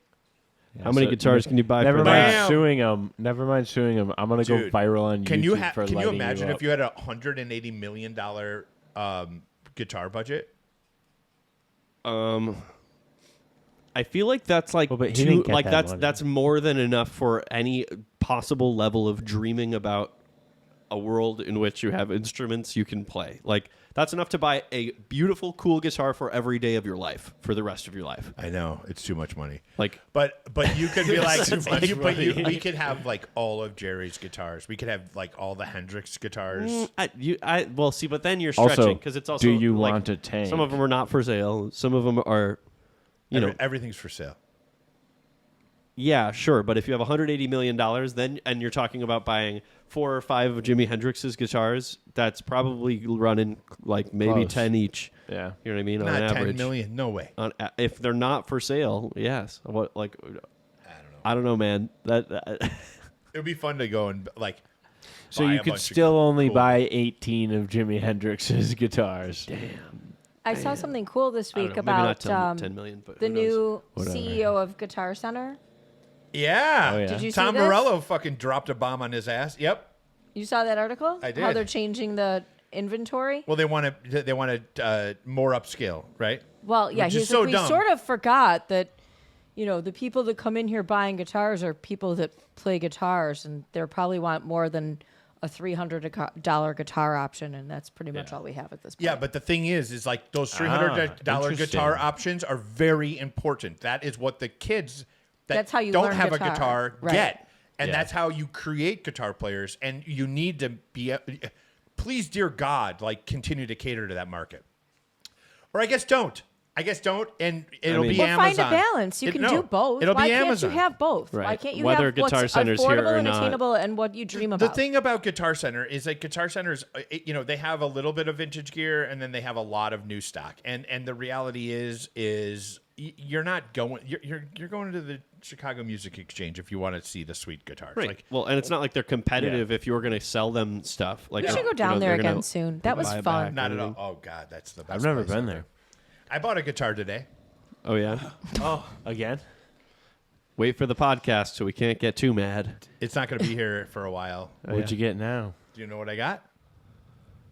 How many guitars can you buy Never for mind that? Bam. suing him. Never mind suing him. I'm gonna Dude, go viral on Can YouTube you for can you lighting imagine up. if you had a $180 million guitar budget? I feel like that's like Well, but he didn't get like that money. that's more than enough for any possible level of dreaming about a world in which you have instruments you can play. Like that's enough to buy a beautiful, cool guitar for every day of your life for the rest of your life. I know it's too much money. Like But you could be like, Too much we could have like all of Jerry's guitars. We could have like all the Hendrix guitars. well, see, but then you're Also, stretching because it's also do you like, want a tank? Some of them are not for sale. Some of them are, you know, Everything's for sale. yeah, sure. But if you have $180 million, then and you're talking about buying 4 or 5 of Jimi Hendrix's guitars, that's probably running like maybe Close. 10 each. Yeah. You know what I mean? On Not 10 average. million. No way. If they're not for sale, yes. What like? I don't know, man. That It would be fun to go and like. So buy you a could bunch of still only cool- buy 18 of Jimi Hendrix's guitars. I saw something cool this I don't week know, maybe not about 10 million, but the who knows? new Whatever. CEO of Guitar Center. Yeah. Oh, yeah. Did you Tom see this? Morello fucking dropped a bomb on his ass. Yep. You saw that article? I How did. they're changing the inventory? Well, they want more upscale, right? Well, yeah, Which is he's so like, we dumb. sort of forgot that, you know, the people that come in here buying guitars are people that play guitars, and they probably want more than a $300 guitar option, and that's pretty much all we have at this point. Yeah, but the thing is like those $300 interesting. guitar options are very important. That is what the kids that That's how you don't learn have a guitar. guitar Right. get. And Yeah. that's how you create guitar players. And you need to be, please, dear God, like continue to cater to that market. Or I guess don't. And it'll mean- be But find Amazon. a balance. You can do both. It'll Why be can't Amazon. you have both? Right. Why can't you Whether have Guitar what's Center's here affordable or and not. attainable and what you dream The about? thing about Guitar Center is like Guitar Center's, they have a little bit of vintage gear and then they have a lot of new stock. And the reality is you're not going. You're going to the Chicago Music Exchange if you want to see the sweet guitars. Right. Like, Well, and it's not like they're competitive if you're going to sell them stuff. Like we should go down there again soon. That was fun. not at all. Oh God, that's the best. I've never place been ever. there. I bought a guitar today. Oh yeah. Oh, again? Wait for the podcast so we can't get too mad. It's not going to be here for a while. What'd you get now? Do you know what I got?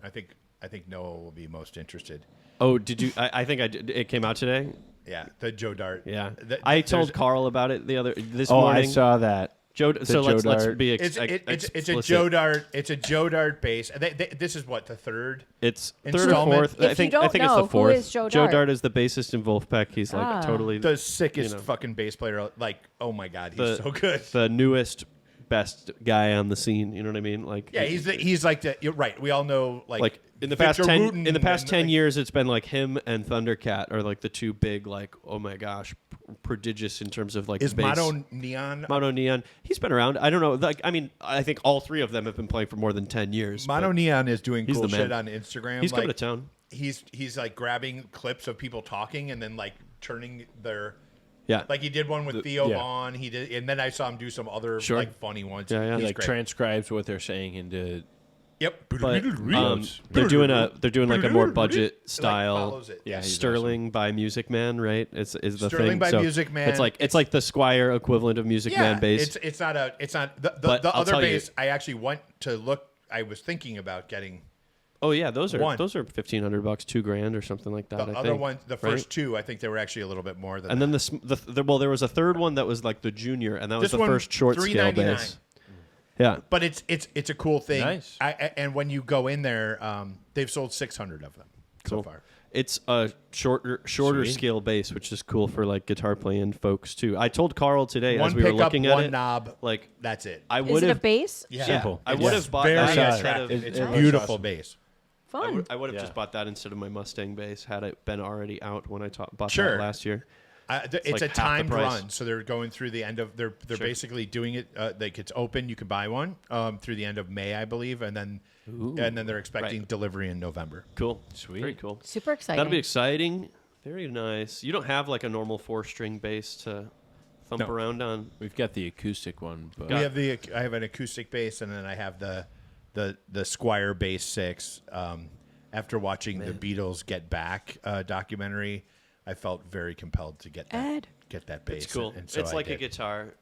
I think Noah will be most interested. Oh, did you? I think I did. It came out today. Yeah, the Joe Dart. Yeah. The- I there's- told Carl about it this Oh, morning. I saw that. So let's Dart. be It's explicit. a Joe Dart. It's a Joe Dart bass. This is what, the third? It's third or Installment? fourth. If I think you don't it's know, the who fourth. is Joe Joe Dart? Dart is the bassist in Wolfpack. He's like totally The sickest you know. fucking bass player. Like, oh my god, he's so good. the newest best guy on the scene. You know what I mean? Like Yeah, he's like the. You're right. We all know like in the Victor past 10 Wooten in the past and, 10 like, years it's been like him and Thundercat are like the two big like oh my gosh prodigious in terms of like Is bass. Mono Neon he's been around. I don't know, like I mean I think all three of them have been playing for more than 10 years. Mono but Neon is doing he's cool the man. shit on Instagram. He's like, coming to town. He's like grabbing clips of people talking and then like turning their. Yeah. Like he did one with Theo yeah. Vaughn. He did, and then I saw him do some other Sure. like funny ones. Yeah, yeah. He's Like great. transcribes what they're saying into. Yep. But they're doing like a more budget style follows it. Yeah, he's Sterling by Music Man, right? Is the Sterling thing. by So Music Man. It's like the Squire equivalent of Music Man bass. It's not the But I'll other tell you- bass. I actually went to look. I was thinking about getting Oh yeah, those are One. $1,500, $2,000 or something like that. the I other think, one. The right? first two, I think they were actually a little bit more than. And that. then well, there was a third one that was like the junior, and that was This the one, first short scale $399. bass. Yeah, But it's a cool thing. Nice. And when you go in there, they've sold 600 of them so far. it's a shorter Sweet. scale bass, which is cool for like guitar playing folks too. I told Carl today One as we were pickup, looking at one it, knob. like That's it. I Is would it a have, bass? Yeah. Simple. I It's would have bought very that instead attractive. of. It's It a looks beautiful awesome. bass. Fun. I would have Yeah. just bought that instead of my Mustang bass had it been already out when I bought Sure. that last year. It's like a half the timed price. run, so they're going through the end of. They're basically doing it. Like it's open. You can buy one through the end of May, I believe, and then they're expecting Right. delivery in November. Cool, Sweet. very cool. Super exciting. That'll be exciting. Very nice. You don't have like a normal 4-string bass to thump No. around on. We've got the acoustic one, but We have I have an acoustic bass, and then I have the Squire Bass 6. After watching the Beatles Get Back documentary, I felt very compelled to get that bass. It's cool. And so it's I like a did. guitar.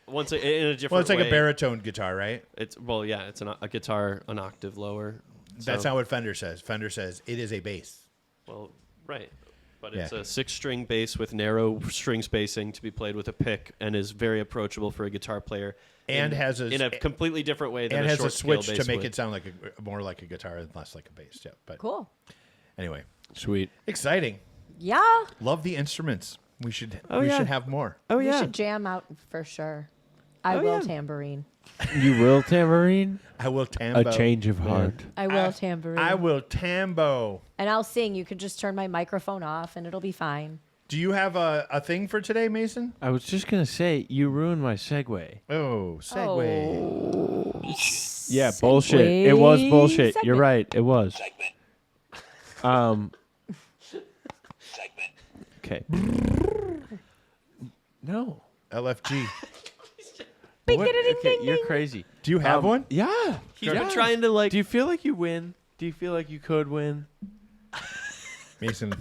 In a different Well, it's like way. a baritone guitar, right? It's a guitar an octave lower. That's So- not what Fender says. Fender says it is a bass. Well, right. But Yeah. it's a 6-string bass with narrow string spacing to be played with a pick and is very approachable for a guitar player. And has in a completely different way than and a has a short scale switch bass to make would. it sound like more like a guitar and less like a bass. Yeah, but cool. anyway, sweet. exciting. Yeah. Love the instruments. We should yeah. should have more. Oh We yeah. should jam out for sure. I will yeah. tambourine. You will tambourine? I will tambo. A change of heart. I will tambourine. I will tambo. And I'll sing. You could just turn my microphone off and it'll be fine. Do you have a thing for today, Mason? I was just gonna say you ruined my segue. Oh, segue. Oh. Yeah, bullshit. It was bullshit. You're Segment. right. It was. Okay. No. LFG. Bing, What? ding, ding, Okay, ding, you're ding. crazy. Do you have one? Yeah. He's been trying to like. Do you feel like you win? Do you feel like you could win? Mason,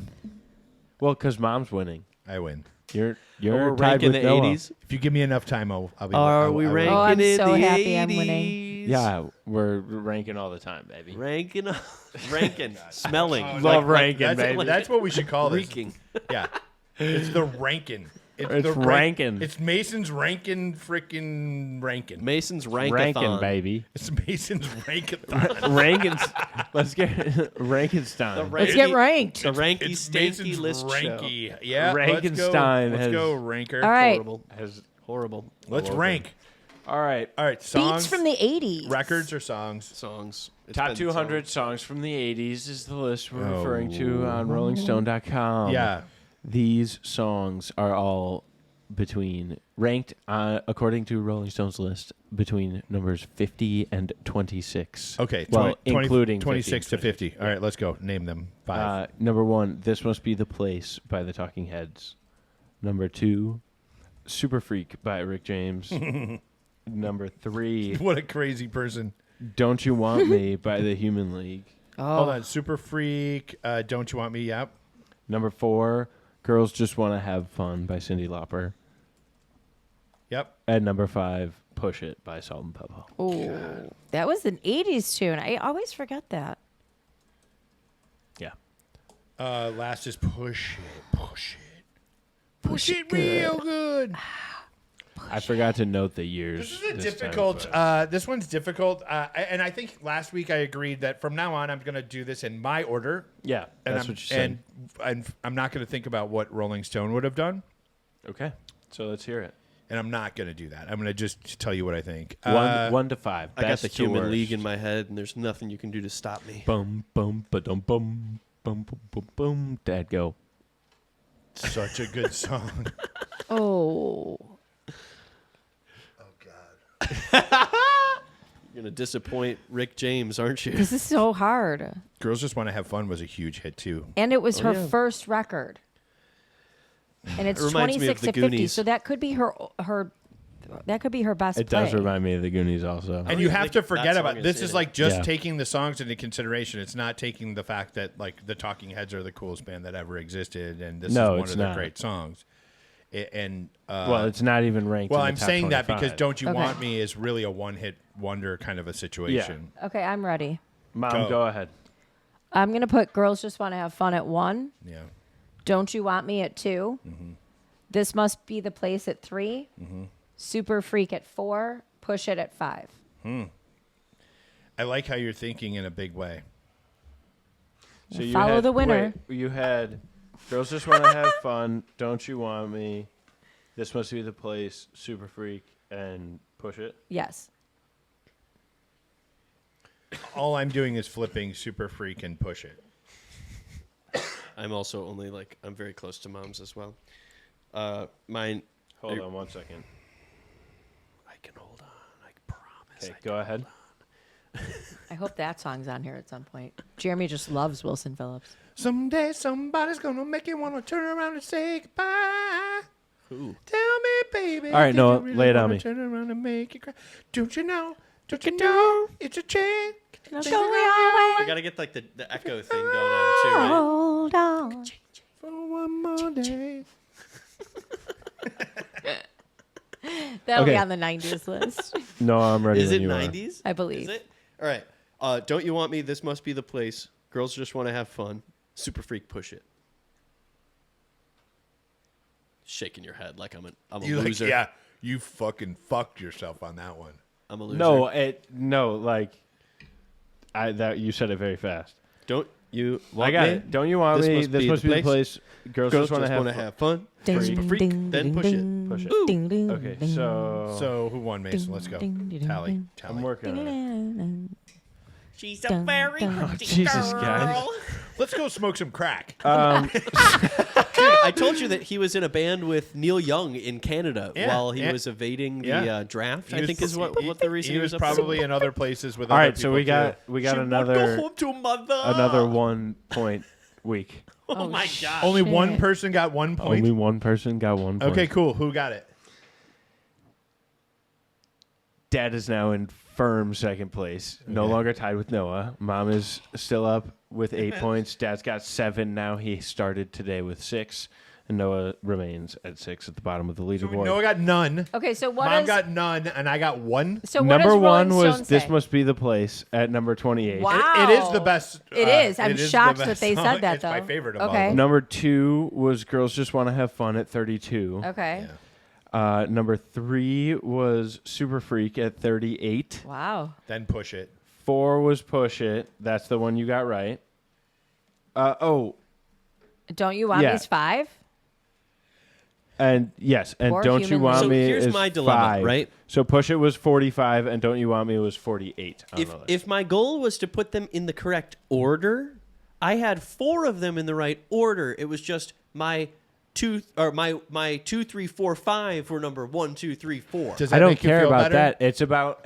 Well, because mom's winning. I win. You're we're tied ranking with the Noah. 80s. If you give me enough time, I'll be. Are we I will. ranking Oh, I'm in so the happy 80s? I'm winning. Yeah, we're ranking all the time, baby. Ranking, smelling. Love ranking, That's, baby. that's what we should call this. Reeking. Yeah, it's the ranking. It's the ranking. It's Mason's ranking, frickin' ranking. Mason's rankathon. Ranking, baby. It's Mason's rankathon. Rankins. Let's get Rankenstein. Let's get ranked. The ranky It's stanky Mason's list show. ranky. Yeah, Rankenstein Let's has- go, ranker. All right. Horrible. Horrible. Let's rank. All right. All right, songs, Beats from the 80s. records or songs. Songs. It's Top been 200 songs from the 80s is the list we're Oh. referring to on RollingStone.com. Yeah. These songs are all ranked according to Rolling Stone's list between numbers 50 and 26. Okay. Well, 20 including 26 to 50. 50. All right, let's go. Name them. 5. Number 1, This Must Be the Place by the Talking Heads. Number 2, Super Freak by Rick James. Number 3, What a crazy person. Don't You Want Me by the Human League. Hold on. Super Freak. Don't You Want Me? Yep. Number 4, Girls Just Want to Have Fun by Cyndi Lauper. Yep. And number 5, Push It by Salt and Pepper. Oh, that was an 80s tune. I always forget that. Yeah. Last is Push It. Push It. Push it real good. I forgot to note the years. This is a time, difficult. but- This one's difficult, and I think last week I agreed that from now on I'm going to do this in my order. yeah, And that's I'm, what you said. and I'm not going to think about what Rolling Stone would have done, Okay, so let's hear it. and I'm not going to do that. I'm going to just tell you what I think. 1 to 5. I got Best the to human worst. league in my head, and there's nothing you can do to stop me. Bum bum ba-dum bum bum bum bum bum. Dad, go. Such a good song. Oh. You're gonna disappoint Rick James, aren't you? This is so hard. Girls Just Want to Have Fun was a huge hit too. And it was her yeah. first record. And it's It reminds me of 26 the to 50, Goonies. so that could be her that could be her best It play. does remind me of the Goonies also. And you even have think to that forget song about is this. in Is it. like just Yeah. taking the songs into consideration. It's not taking the fact that like the Talking Heads are the coolest band that ever existed, and this No, is one it's of their not. great songs. Well, it's not even ranked. Well, in the I'm top saying that 25. because "Don't You Okay. Want Me" is really a one-hit wonder kind of a situation. Okay, I'm ready. Mom, Go. go ahead. I'm going to put Girls Just Want to Have Fun at 1. Yeah. Don't You Want Me at 2. This Must Be the Place at 3. Super Freak at 4. Push It at 5. I like how you're thinking in a big way. So you Follow had, the winner. wait, you had Girls Just Want to Have Fun, Don't You Want Me, This Must Be the Place, Super Freak, and Push It. Yes. All I'm doing is flipping Super Freak and Push It. I'm also only I'm very close to Mom's as well. Mine. Hold on 1 second. I can hold on. I promise. Okay, go ahead. I hope that song's on here at some point. Jeremy just loves Wilson Phillips. Someday somebody's gonna make you wanna turn around and say goodbye. Ooh. Tell me, baby. All right, did Noah, you really lay it on wanna me. Turn around and make you cry. Don't you know? Don't you know? It's a chain. Go We away. gotta get the echo thing going on too, right? Hold on. For one more day. That'll be Okay. on the 90s list, No, I'm ready. Is when it you are. 90s? I believe. Is it? All right. Don't You Want Me? This Must Be the Place. Girls Just Want to Have Fun. Super Freak, Push It. Shaking your head like I'm a You loser. yeah, you fucking fucked yourself on that one. I'm a loser. No, like that you said it very fast. Don't you want I got me? it. Don't you want This me? must This be must the be the place. place. Girls, Girls just want to wanna have fun. Ding, Super Freak, ding, then ding, push it. ding, Push it. ding, ding, Okay, ding. So who won, Mason? Let's go. Tally. I'm working on it. She's Dun, a very dun. pretty Jesus, girl. guys. Let's go smoke some crack. Dude, I told you that he was in a band with Neil Young in Canada Yeah, while he yeah. was evading the Yeah. Draft. He I was- think is what the reason he was up probably in other places with All other right, so we people, got too. we got She won't go another home to mother. another 1 point week. Oh my sh- god! Only Shit. one person got 1 point. Only one person got 1 point. Okay, cool. Who got it? Dad is now in firm second place. No Okay. longer tied with Noah. Mom is still up with 8 points. Dad's got 7 now. He started today with 6. And Noah remains at 6 at the bottom of the leaderboard. Noah got none. Okay, so what Mom is got none, and I got 1. so what Number does 1 Rolling was Stone This say? Must Be the Place at number 28. Wow. It is the best. It is. I'm it is shocked the that best they song. said that, It's my though. favorite of Okay. all. Number 2 was Girls Just Want to Have Fun at 32. Okay. Yeah. Number 3 was Super Freak at 38. Wow. Then Push It. 4 was Push It. That's the one you got right. Don't You Want Yeah. Me's 5? And yes, and Poor Don't You human Want being. So Me here's is my dilemma, 5. right? So Push It was 45, and Don't You Want Me was 48. on the list. If my goal was to put them in the correct order, I had 4 of them in the right order. It was just my 2, 3, 4, 5 were number 1, 2, 3, 4. Does that I don't make you care feel about better? that. It's about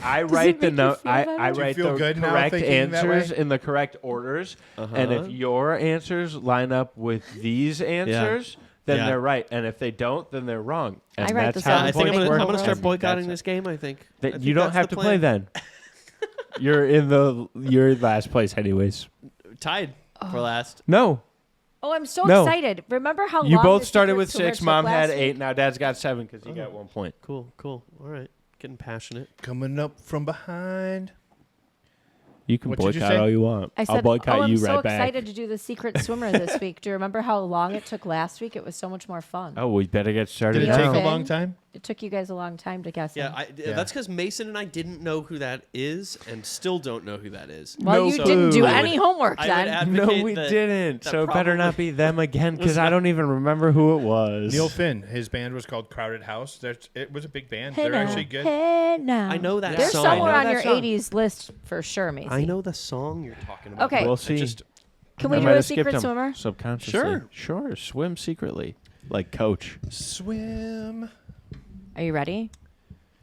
I it write the make you note. feel I better? Do you write feel the good now correct thinking that way? answers in the correct orders. And if your answers line up with these answers, then Yeah. they're right. And if they don't, then they're wrong. And I write that's the how songs the I think points I'm work. gonna start And boycotting that's- this game. I think I think You don't that's have the to play plan. then. You're last place anyways. Tied for last. No. Oh, I'm so No. excited. Remember how You long both the started Secret with Swimmer 6. took Mom last had week? 8. Now Dad's got 7 because he got 1 point. Cool. All right. Getting passionate. Coming up from behind. You can What did you boycott say? all you want. I said, I'll boycott I'm you so right back. excited to do the Secret Swimmer this week. Do you remember how long it took last week? It was so much more fun. Oh, we better get started Did it now. take a Finn? long time? It took you guys a long time to guess. Yeah, him. that's because Mason and I didn't know who that is, and still don't know who that is. Well, you didn't do any homework I would then. advocate No, we that- didn't. that So it better not probably be them again because I don't even remember who it was. Neil Finn, his band was called Crowded House. It was a big band. Hey They're now, actually good. hey now. I know that They're song. somewhere I know on that your song. 80s list for sure, Macy. I know the song you're talking about. Okay. We'll I see. just Can I we do might a have skipped secret him swimmer? subconsciously. Sure. Swim secretly, like Coach. Swim. Are you ready?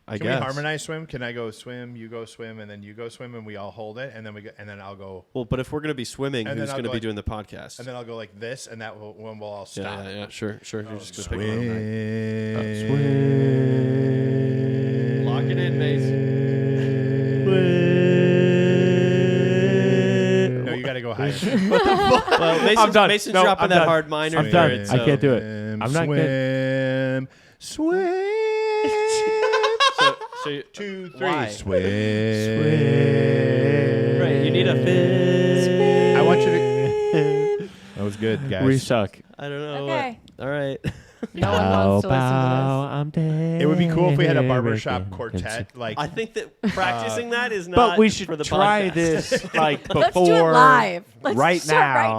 I Can guess. we harmonize swim? Can I go swim, you go swim, and then you go swim, and we all hold it, and then then I'll go, Well, but if we're going to be swimming, And who's then I'll going to go be like- doing the podcast? and then I'll go like this, and that will when we'll all stop. yeah, sure. You're just going to pick one. Right? Swim. Lock it in, Mason. No, you got to go higher. Well, Mason's, done. Mason's No, dropping I'm that done. hard minor. I'm there, done. so- I can't do it. I'm not good. Swim. So you- 2, 3. Why? Swim. Right, you need a fin. I want you to. That was good, guys. We suck. I don't know. Okay. All right. No one wants to listen to I'm dead. It would be cool if we had a barbershop quartet. Like I think that practicing that is not. But we should for the try podcast. this like before. Let's do it live. Let's right start now. right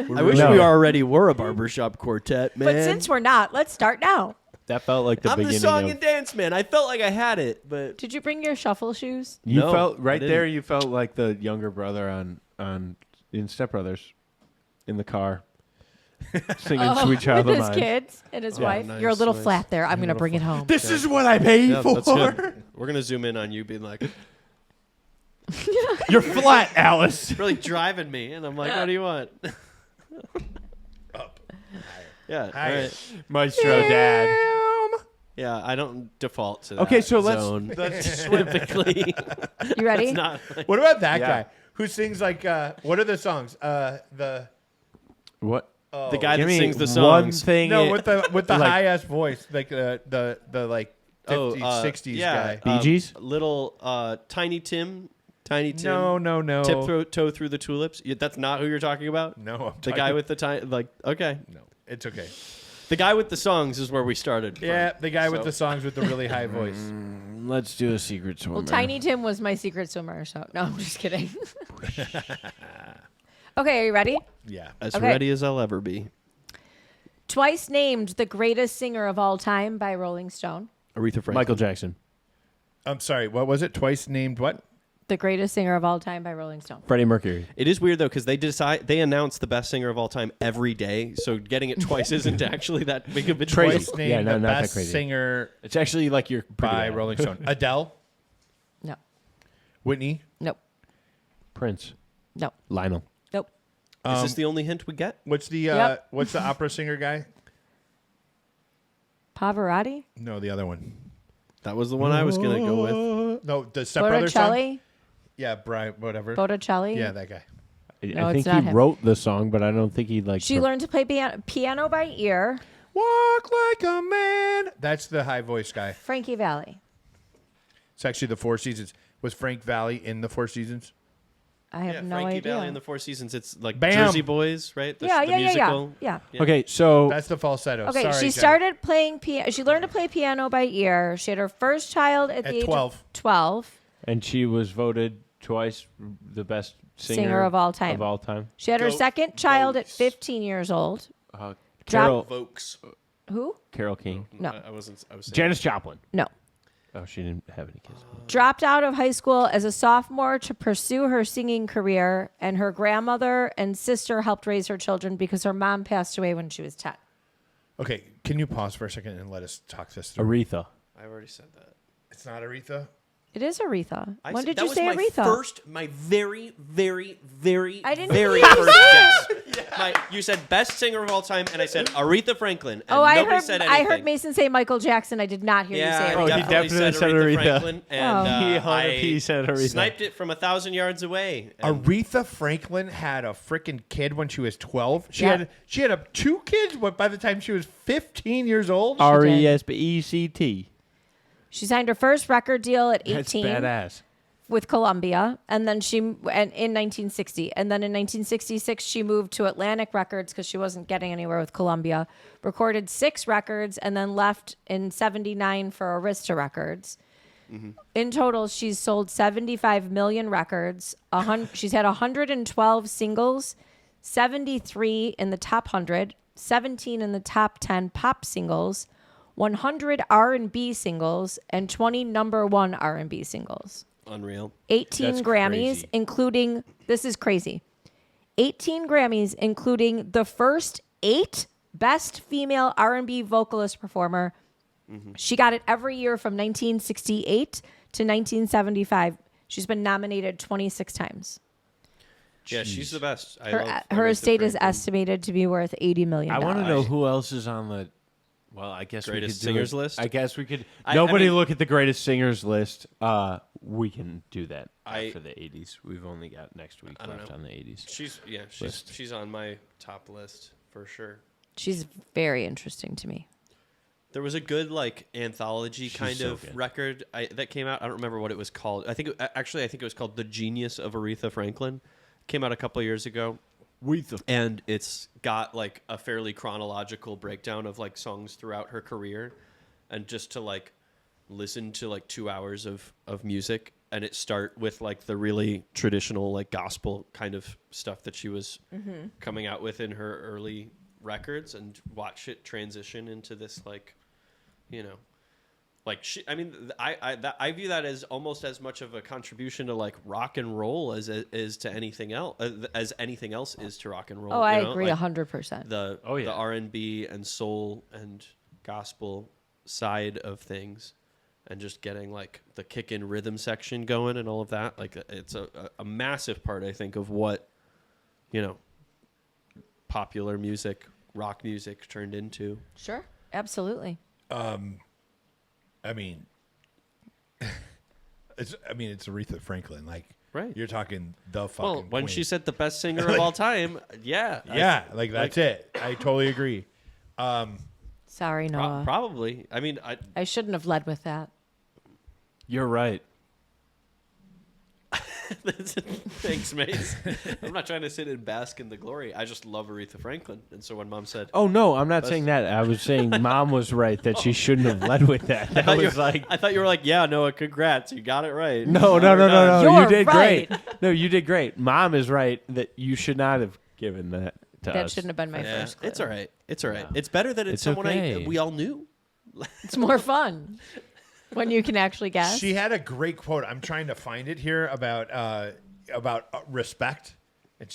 now. I wish No. we already were a barbershop quartet, man. But since we're not, let's start now. That felt like the I'm the beginning song of. and dance man. I felt like I had it, but Did you bring your shuffle shoes? You No, felt I right didn't. there. You felt like the younger brother in Step Brothers, in the car, singing "Sweet Child with of his Mine." kids and his wife. nice, You're a little nice. flat there. I'm gonna bring it home. This is what I paid yeah, for. that's good. We're gonna zoom in on you being like You're flat, Alice. really driving me, and I'm like, what do you want? up. Yeah, Higher. all right. Maestro Dad. Yeah, I don't default to that. Okay, so let's- zone. let's- typically. You ready? It's not. Like, What about that Yeah. guy who sings like? What are the songs? The What? the guy Give that me sings the one songs. thing. no with the like- high ass voice, like the like 50s, 60s yeah, guy. Bee Gees? Little Tiny Tim. Tiny Tim. No. Toe through the tulips. That's not who you're talking about. No, I'm The talking- guy with the tiny. Like, okay. No, it's okay. The guy with the songs is where we started. from. Yeah, the guy with So- the songs with the really high voice. Let's do a secret swimmer. Well, Tiny Tim was my secret swimmer. So no, I'm just kidding. Okay, are you ready? Yeah. As Okay. ready as I'll ever be. Twice named the greatest singer of all time by Rolling Stone. Aretha Franklin. Michael Jackson, I'm sorry. What was it? Twice named what? The greatest singer of all time by Rolling Stone. Freddie Mercury. It is weird though because they announce the best singer of all time every day. So getting it twice isn't actually that big of a Crazy. choice. Twice named Yeah, no, the not that best crazy. singer It's actually like you're pretty by bad. Rolling Stone. Adele, No, Whitney. nope, Prince, nope, Lionel. nope. Is this the only hint we get? What's the Yep. what's the opera singer guy? Pavarotti? No, the other one. That was the one I was gonna go with. No, the Step Brothers song. Botticelli? Yeah, Brian, whatever. Botticelli? Yeah, that guy. No, I it's think not he him. wrote the song, but I don't think he like. She learned to play piano by ear. Walk like a man. That's the high voice guy. Frankie Valli. It's actually the Four Seasons. Was Frank Valley in the Four Seasons? I have no Frankie idea. Valli in the Four Seasons. It's like Bam. Jersey Boys, right? The, yeah, the yeah, musical. yeah. Okay, so That's the falsetto. Okay, Sorry, she Jen. started playing piano. She learned to play piano by ear. She had her first child at the age 12. of 12. and she was voted twice the best Singer of all time. Of all time. She had her Goat second child at votes. 15 years old. Carol Vokes. Who? Carol King. No. I wasn't. I was saying. Janis Joplin. No. Oh, she didn't have any kids. Dropped out of high school as a sophomore to pursue her singing career, and her grandmother and sister helped raise her children because her mom passed away when she was 10. Okay, can you pause for a second and let us talk this through? Aretha. I've already said that. It's not Aretha. It is Aretha. I When said- did that you was say my Aretha? My very, very, very, I didn't very hear you first say guess. You said best singer of all time, and I said Aretha Franklin. And Oh, I nobody heard. said I anything. heard Mason say Michael Jackson. I did not hear Yeah, you say I Oh, he Aretha. definitely said Aretha. Franklin, and Oh. He I 100% said Aretha. sniped it from 1,000 yards away. And Aretha Franklin had a freaking kid when she was 12. She Yeah. had two kids by the time she was 15 years old. RESPECT. She signed her first record deal at 18. That's badass. with Columbia, and then in 1960, and then in 1966 she moved to Atlantic Records because she wasn't getting anywhere with Columbia. Recorded 6 records, and then left in '79 for Arista Records. In total, she's sold 75 million records. She's had 112 singles, 73 in the top 100, 17 in the top 10 pop singles, 100 R&B singles, and 20 number 1 R&B singles. Unreal. 18 That's Grammys, crazy. including, this is crazy, 18 Grammys, including the first 8 Best Female R&B Vocalist Performer. She got it every year from 1968 to 1975. She's been nominated 26 times. Yeah, she's the best. I Her love her Aretha estate is Franklin. estimated to be worth $80 million. I want to know who else is on the. Well, I guess Greatest we could do singers it. list? I guess we could. I Nobody mean- look at the greatest singers list. We can do that I- after the '80s. We've only got next week I don't left know. on the '80s. She's on my top list for sure. She's very interesting to me. There was a good like anthology She's kind so of good. record that came out. I don't remember what it was called. I think it was called The Genius of Aretha Franklin. Came out a couple years ago. And it's got like a fairly chronological breakdown of like songs throughout her career, and just to like listen to like 2 hours of music, and it start with like the really traditional like gospel kind of stuff that she was coming out with in her early records, and watch it transition into this like, you know, like I view that as almost as much of a contribution to like rock and roll as to anything else, as anything else is to rock and roll. Oh, I you know? agree Like 100%. the Oh, yeah. the R&B and soul and gospel side of things, and just getting like the kick in rhythm section going and all of that. Like it's a massive part, I think, of what, you know, popular music, rock music turned into. Sure, absolutely. I mean, it's Aretha Franklin. Like, Right. You're talking the fucking. Well, when queen. she said the best singer of all time, yeah. yeah, like that's it. I totally agree. Sorry, Noah. Probably. I mean, I shouldn't have led with that. You're right. thanks, Mace. I'm not trying to sit and bask in the glory. I just love Aretha Franklin. And so when Mom said, Oh no, I'm not saying that. I was saying Mom was right that she shouldn't have led with that. That was like I thought you were like, yeah, Noah, congrats. You got it right. no. You're You did right. great. No, you did great. Mom is right that you should not have given that to That us. shouldn't have been my Yeah, first clue. it's all right. It's all right. No. It's better that it's It's someone okay. we all knew. It's more fun when you can actually guess. She had a great quote. I'm trying to find it here about respect, and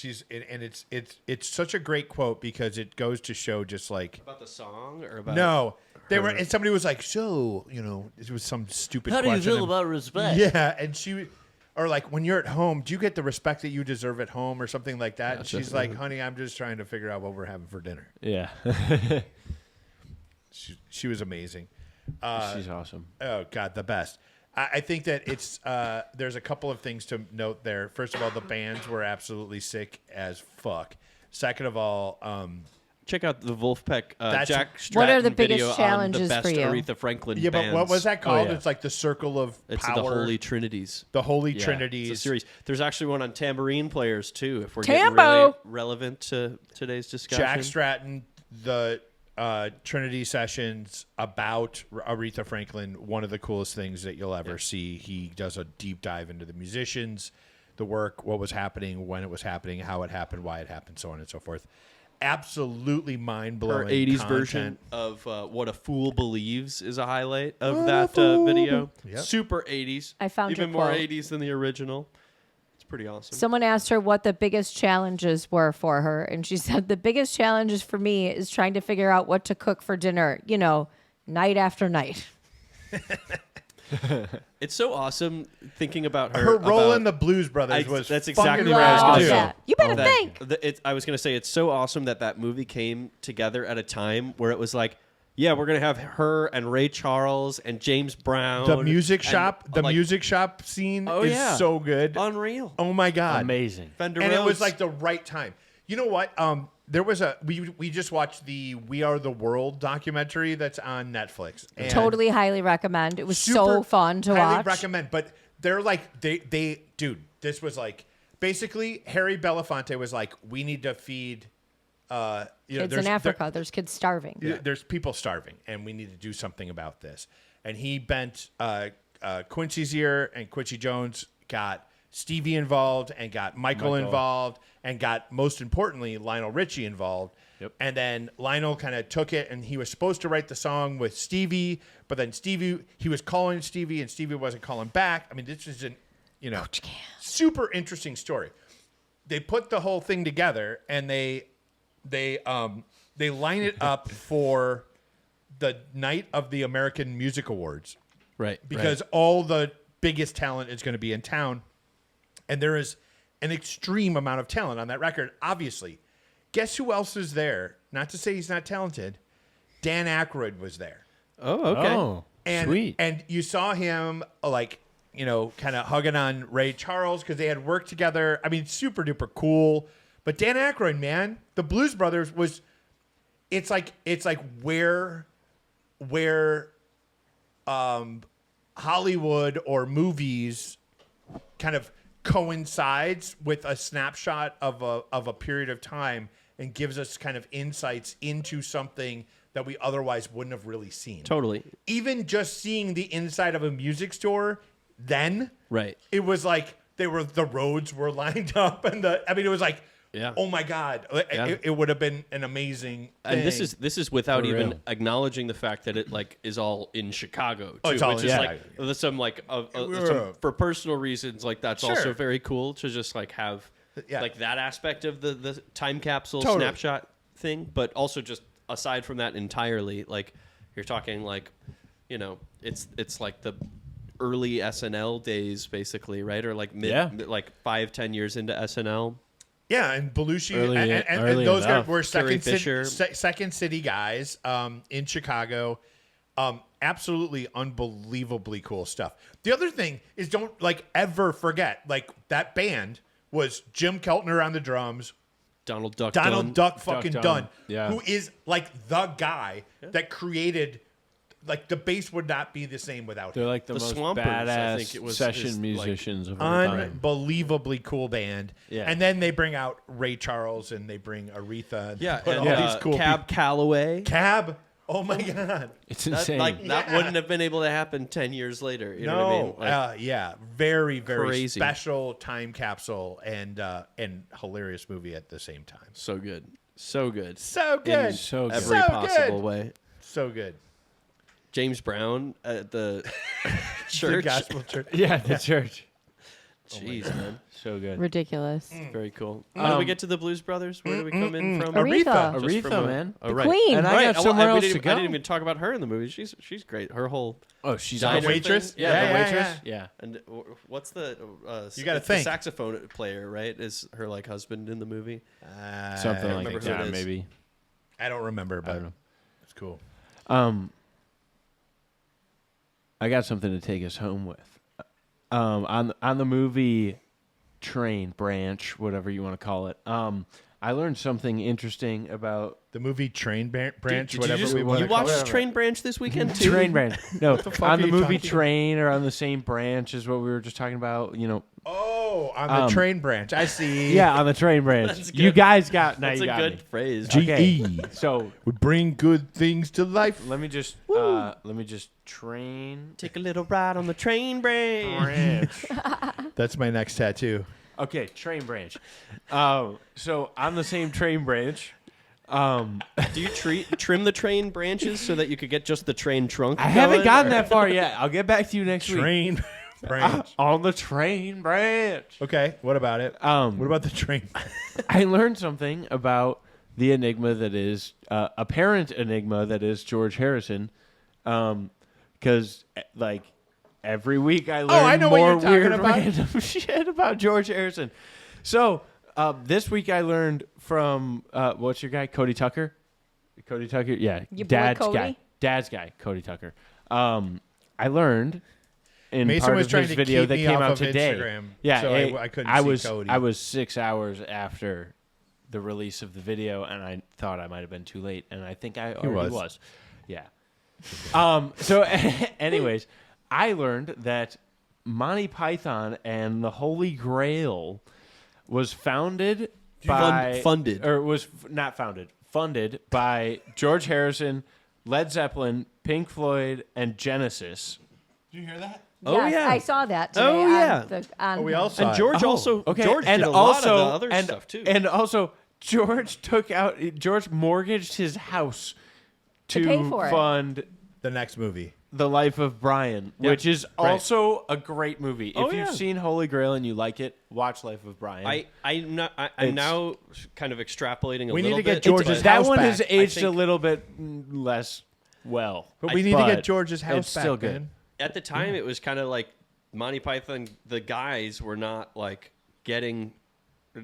it's such a great quote because it goes to show just like About the song or about no, they were, and somebody was like, so it was some stupid. How do you question, feel and- about respect? Yeah, and she, or like when you're at home, do you get the respect that you deserve at home or something like that? And she's like, honey, I'm just trying to figure out what we're having for dinner. Yeah. She was amazing. She's awesome. Oh God, the best. I think that it's there's a couple of things to note there. First of all, the bands were absolutely sick as fuck. Second of all, check out the Wolfpack That's- Jack Stratton What are the video biggest on challenges the best for you? Aretha Franklin yeah, but bands. what was that called? yeah. It's like the Circle of It's Power, the Holy Trinities. the Holy Yeah, Trinities. It's a series. There's actually one on tambourine players too. If we're Tambo! getting really relevant to today's discussion. Jack Stratton, the Trinity sessions about Aretha Franklin, one of the coolest things that you'll ever see. He does a deep dive into the musicians, the work, what was happening, when it was happening, how it happened, why it happened, so on and so forth. Absolutely mind-blowing Her 80s content. version of What a Fool Believes is a highlight of that video. Yep. Super 80s. I found even your more quote. 80s than the original. It's pretty awesome. Someone asked her what the biggest challenges were for her, and she said, the biggest challenges for me is trying to figure out what to cook for dinner, night after night. It's so awesome thinking about her. Her role about- in the Blues Brothers was that's fucking exactly what I was rad, gonna too. say. Yeah. You better think. I was going to say it's so awesome that movie came together at a time where it was like, yeah, we're going to have her and Ray Charles and James Brown. The music and, shop, the like, music shop scene Oh, is yeah. so good. Unreal. Oh my God. Amazing. Fender And it was Rhodes. like the right time. You know what? There was we just watched the We Are the World documentary that's on Netflix. And Totally highly recommend. It was so super fun to highly watch. recommend. But they're like they dude. This was like basically Harry Belafonte was like, we need to feed. Kids in Africa. There's kids starving. There's people starving, and we need to do something about this. And he bent Quincy's ear, and Quincy Jones got Stevie involved, and got Michael involved, and got, most importantly, Lionel Richie involved. Yep. And then Lionel kind of took it, and he was supposed to write the song with Stevie, but then he was calling Stevie, and Stevie wasn't calling back. I mean, this is an, super interesting story. They put the whole thing together, and they line it up for the night of the American Music Awards. Right. Because all the biggest talent is going to be in town. And there is an extreme amount of talent on that record, obviously. Guess who else is there? Not to say he's not talented. Dan Aykroyd was there. Oh, okay. Oh, sweet. And you saw him, like, kind of hugging on Ray Charles because they had worked together. I mean, super duper cool. But Dan Aykroyd, man, the Blues Brothers was. It's like where Hollywood or movies kind of coincides with a snapshot of a period of time and gives us kind of insights into something that we otherwise wouldn't have really seen. Totally. Even just seeing the inside of a music store then, Right. it was like the roads were lined up, and it was like, Yeah. oh my God, Yeah. it would have been an amazing thing. And this is without For even real. acknowledging the fact that it like is all in Chicago too, Oh, it's all which in is Chicago. like there's some like Yeah. some, for personal reasons, like that's Sure. also very cool to just like have Yeah. like that aspect of the time capsule Totally. snapshot thing, but also just aside from that entirely, like you're talking like it's like the early SNL days basically, right? Or like like 5-10 years into SNL. Yeah, and Belushi Early and those guys enough. were Carrie Fisher. second city guys in Chicago. Absolutely unbelievably cool stuff. The other thing is, don't ever forget, that band was Jim Keltner on the drums, Donald Duck Donald Dunn. Duck fucking Dunn. Dunn, Yeah. who is the guy that created. The bass would not be the same without They're him. like the The most Swampers, I badass think it was- is, session like, musicians of our time. Unbelievably cool band. Yeah. And then they bring out Ray Charles and they bring Aretha. And Yeah, put and all these cool Cab people. Calloway. Cab. Oh my God. It's That, insane. that Yeah. wouldn't have been able to happen 10 years later. You know what I mean? Like, Yeah. Very, very Crazy. special time capsule and hilarious movie at the same time. so good. So good. So In good. so good. every So possible good. way. So good. James Brown at the The church. gospel church. yeah, the church. Jeez, man. So good. Ridiculous. Very cool. How do we get to the Blues Brothers? Where do we come in from? Aretha. Just Aretha, from man. Oh, The right. Queen. And I Right. got somewhere we else didn't to even- go. I didn't even talk about her in the movie. She's great. Her whole Oh, she's Diner the waitress? thing. Yeah, the Yeah, waitress. yeah. Yeah. And what's the You gotta it's think. the saxophone player, right? Is her like husband in the movie? Something like remember who that, it is. maybe. I don't remember, but don't know. it's cool. I got something to take us home with. On the movie Train Branch, whatever you want to call it. I learned something interesting about The movie Train Branch, Did you whatever just- we want you to call watched it. Train Branch this weekend too? Train Branch. No, fuck on are the you movie talking Train or on the same branch is what we were just talking about. Oh, on the Train Branch. I see. Yeah, on the Train Branch. That's You good. guys got That's you a got good me. phrase. GE. So Would bring good things to life. let me just train Take a little ride on the train branch. branch. That's my next tattoo. Okay, Train Branch. So on the same Train Branch, Do you trim the train branches so that you could get just the train trunk? I haven't going, gotten or- that far yet. I'll get back to you next week. Train Branch. On the Train Branch. Okay, what about it? What about the train? I learned something about the enigma that is apparent enigma that is George Harrison, because every week I learn I know what more you're talking weird about. random shit about George Harrison. So this week I learned from what's your guy, Cody Tucker? Cody Tucker, yeah, Your boy Dad's Cody? guy, Dad's guy, Cody Tucker. I learned. In Mason part was of trying his to video keep that me came off out of today. Instagram, Yeah, so I couldn't see was, Cody. I was 6 hours after the release of the video, and I thought I might have been too late, and I think I already was. was. Yeah. So, anyways, I learned that Monty Python and the Holy Grail was founded by funded. or was not founded, funded by George Harrison, Led Zeppelin, Pink Floyd, and Genesis. Did you hear that? Oh, Yes, yeah. I saw that today. Oh, yeah. We all saw And it. George Oh, also okay. George and did a also, lot of the other and, stuff too. And also, George mortgaged his house To pay for it. fund The next movie. The Life of Brian, which is Right. also a great movie. Oh, if you've yeah. seen Holy Grail and you like it, watch Life of Brian. I'm It's- now kind of extrapolating a We need little to get bit. George's but- that house one back. has aged a think- little bit less well. But we need to but get George's house it's back, still good. man. At the time, it was kind of like Monty Python. The guys were not like getting.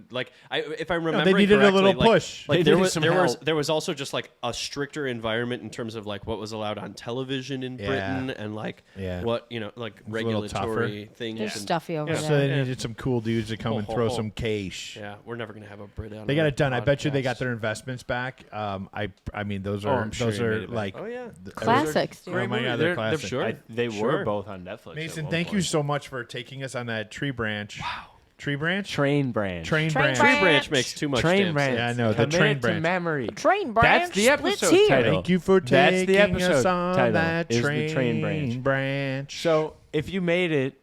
Like if I remember, they needed a little correctly, push. They Like there needed was some there was help. there was also just like a stricter environment in terms of like what was allowed on television in Yeah. Britain and like Yeah. what like a little regulatory things. They're and- stuffy over Yeah, there. so they needed some cool dudes to come Ho, and ho, throw ho. some cash. Yeah, we're never gonna have a Brit on. They got our it done. I bet you they got podcast. their investments back. I mean, those Oh, are I'm sure those they made are it back. like Oh yeah. Classics, dude. Oh my God, they're They're classic. Sure. they Sure. were both on Netflix. at Mason, one thank you point. so much for taking us on that tree branch. Wow. Tree branch? Train branch. Train Train branch. branch. Tree branch makes too much Train damn branch. sense. Yeah, I know, the Commit train to branch. memory. Train branch. That's the splits episode here. title. Thank you for That's the taking episode us on title, that is the train, train branch. So if you made it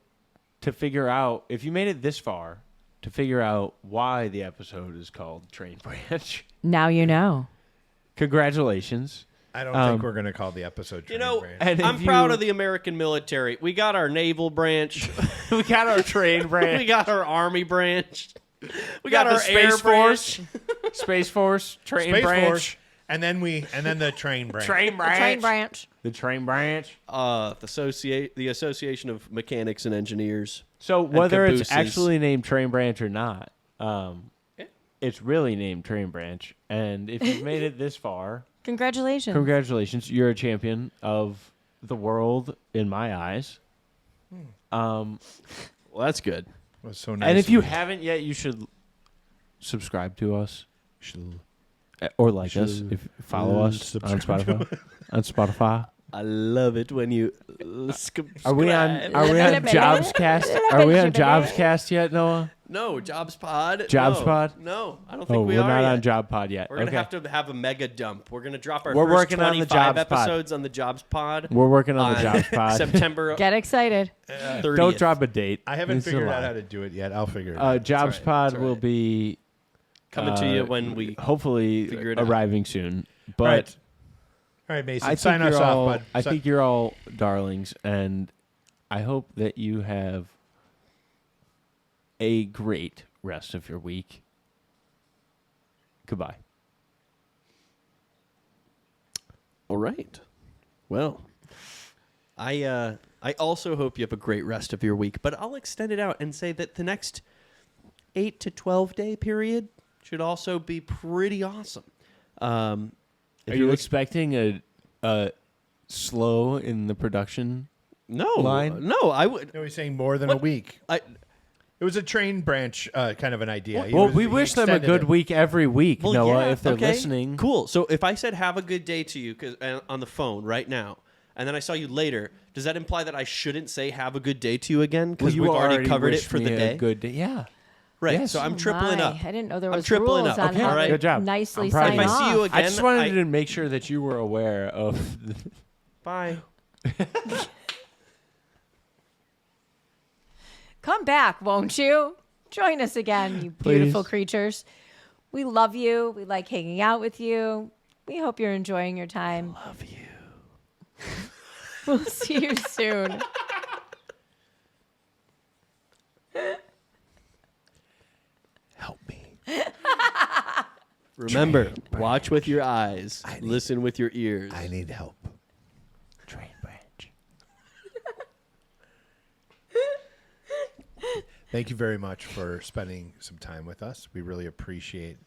if you made it this far to figure out why the episode is called Train Branch, Now you know. congratulations. I don't think we're going to call the episode Train You know, branch. And if I'm proud you- of the American military. We got our naval branch. We got our train branch. We got our army branch. We got got our the air Space Force. branch. Space Force, Train Space Branch, Force, and then the train branch. Train Branch, Train branch. the Train Branch. The Association of Mechanics and Engineers. So whether it's cabooses. actually named Train Branch or not, it's really named Train Branch. And if you've made it this far, Congratulations. congratulations, you're a champion of the world in my eyes. Well, that's good. It was so nice. And if you of haven't yet, you should subscribe to us Should- or like us. If follow us on subscribe to Spotify. On Spotify. I love it when you Are we on Jobscast? Are we on Jobscast yet, Noah? No, Jobs Pod. Jobs no. Pod? No, I don't think Oh, we we're are not yet. on Job Pod yet. We're gonna Okay. have to have a mega dump. We're gonna drop our We're first working on the 25 Jobs Pod. episodes on the Jobs Pod. We're working on the on Jobs Pod. September Get excited. 30th. Don't drop a date. I haven't It's a figured lie. out how to do it yet. I'll figure it out. Jobs It's all right. Pod It's all will right. be Coming to you when we hopefully figure it out. arriving soon. But right. All right, Mason, I sign think us you're off, all, bud. I think you're all darlings, and I hope that you have a great rest of your week. Goodbye. All right. Well, I also hope you have a great rest of your week, but I'll extend it out and say that the next 8 to 12 day period should also be pretty awesome. If Are you look- expecting a slow in the production? no line? No, I would. No, he's saying more than a What? week. I It was a train branch kind of an idea. He Well, was- we he wish them a extended good it. week every week, well, Noah, yeah, if they're okay, listening. Cool. So if I said have a good day to you on the phone right now, and then I saw you later, does that imply that I shouldn't say have a good day to you again because Well, we've you already covered it wished for the me a day? Good day. Yeah. Right. Yes. So I'm Oh tripling my, up. I didn't know there I'm was tripling rules up. on Okay, how all right. to Good job. nicely I'm proud of sign you. If I see off. you again, I just wanted to make sure that you were aware of. Bye. Come back, won't you? Join us again, you beautiful Please. creatures. We love you. We like hanging out with you. We hope you're enjoying your time. Love you. We'll see you soon. Help me. Remember, watch with your eyes, listen with your ears. I need help. Train branch. Thank you very much for spending some time with us. We really appreciate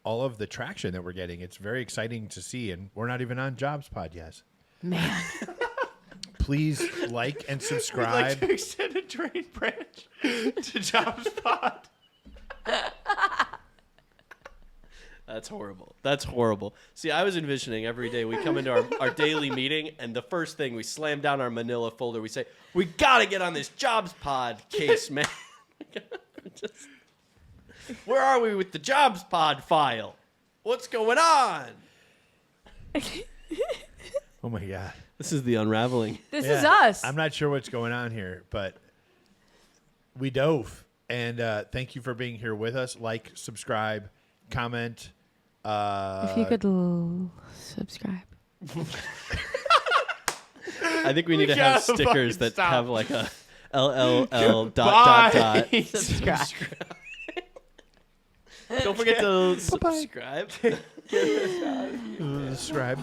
all of the traction that we're getting. It's very exciting to see, and we're not even on Jobs Pod yet. Man. Please like and subscribe. extend a train branch to Jobs Pod. That's horrible. That's horrible. See, I was envisioning every day we come into our daily meeting, and the first thing we slam down our manila folder, we say, we got to get on this jobs pod case, man. Where are we with the jobs pod file? What's going on? Oh, my God. This is the unraveling. This is us. I'm not sure what's going on here, but we dove. And thank you for being here with us. Like, subscribe, comment. If you could subscribe. I think we need to have gotta stickers fucking that stop. have like a LLL ... Subscribe. Don't forget to subscribe. subscribe.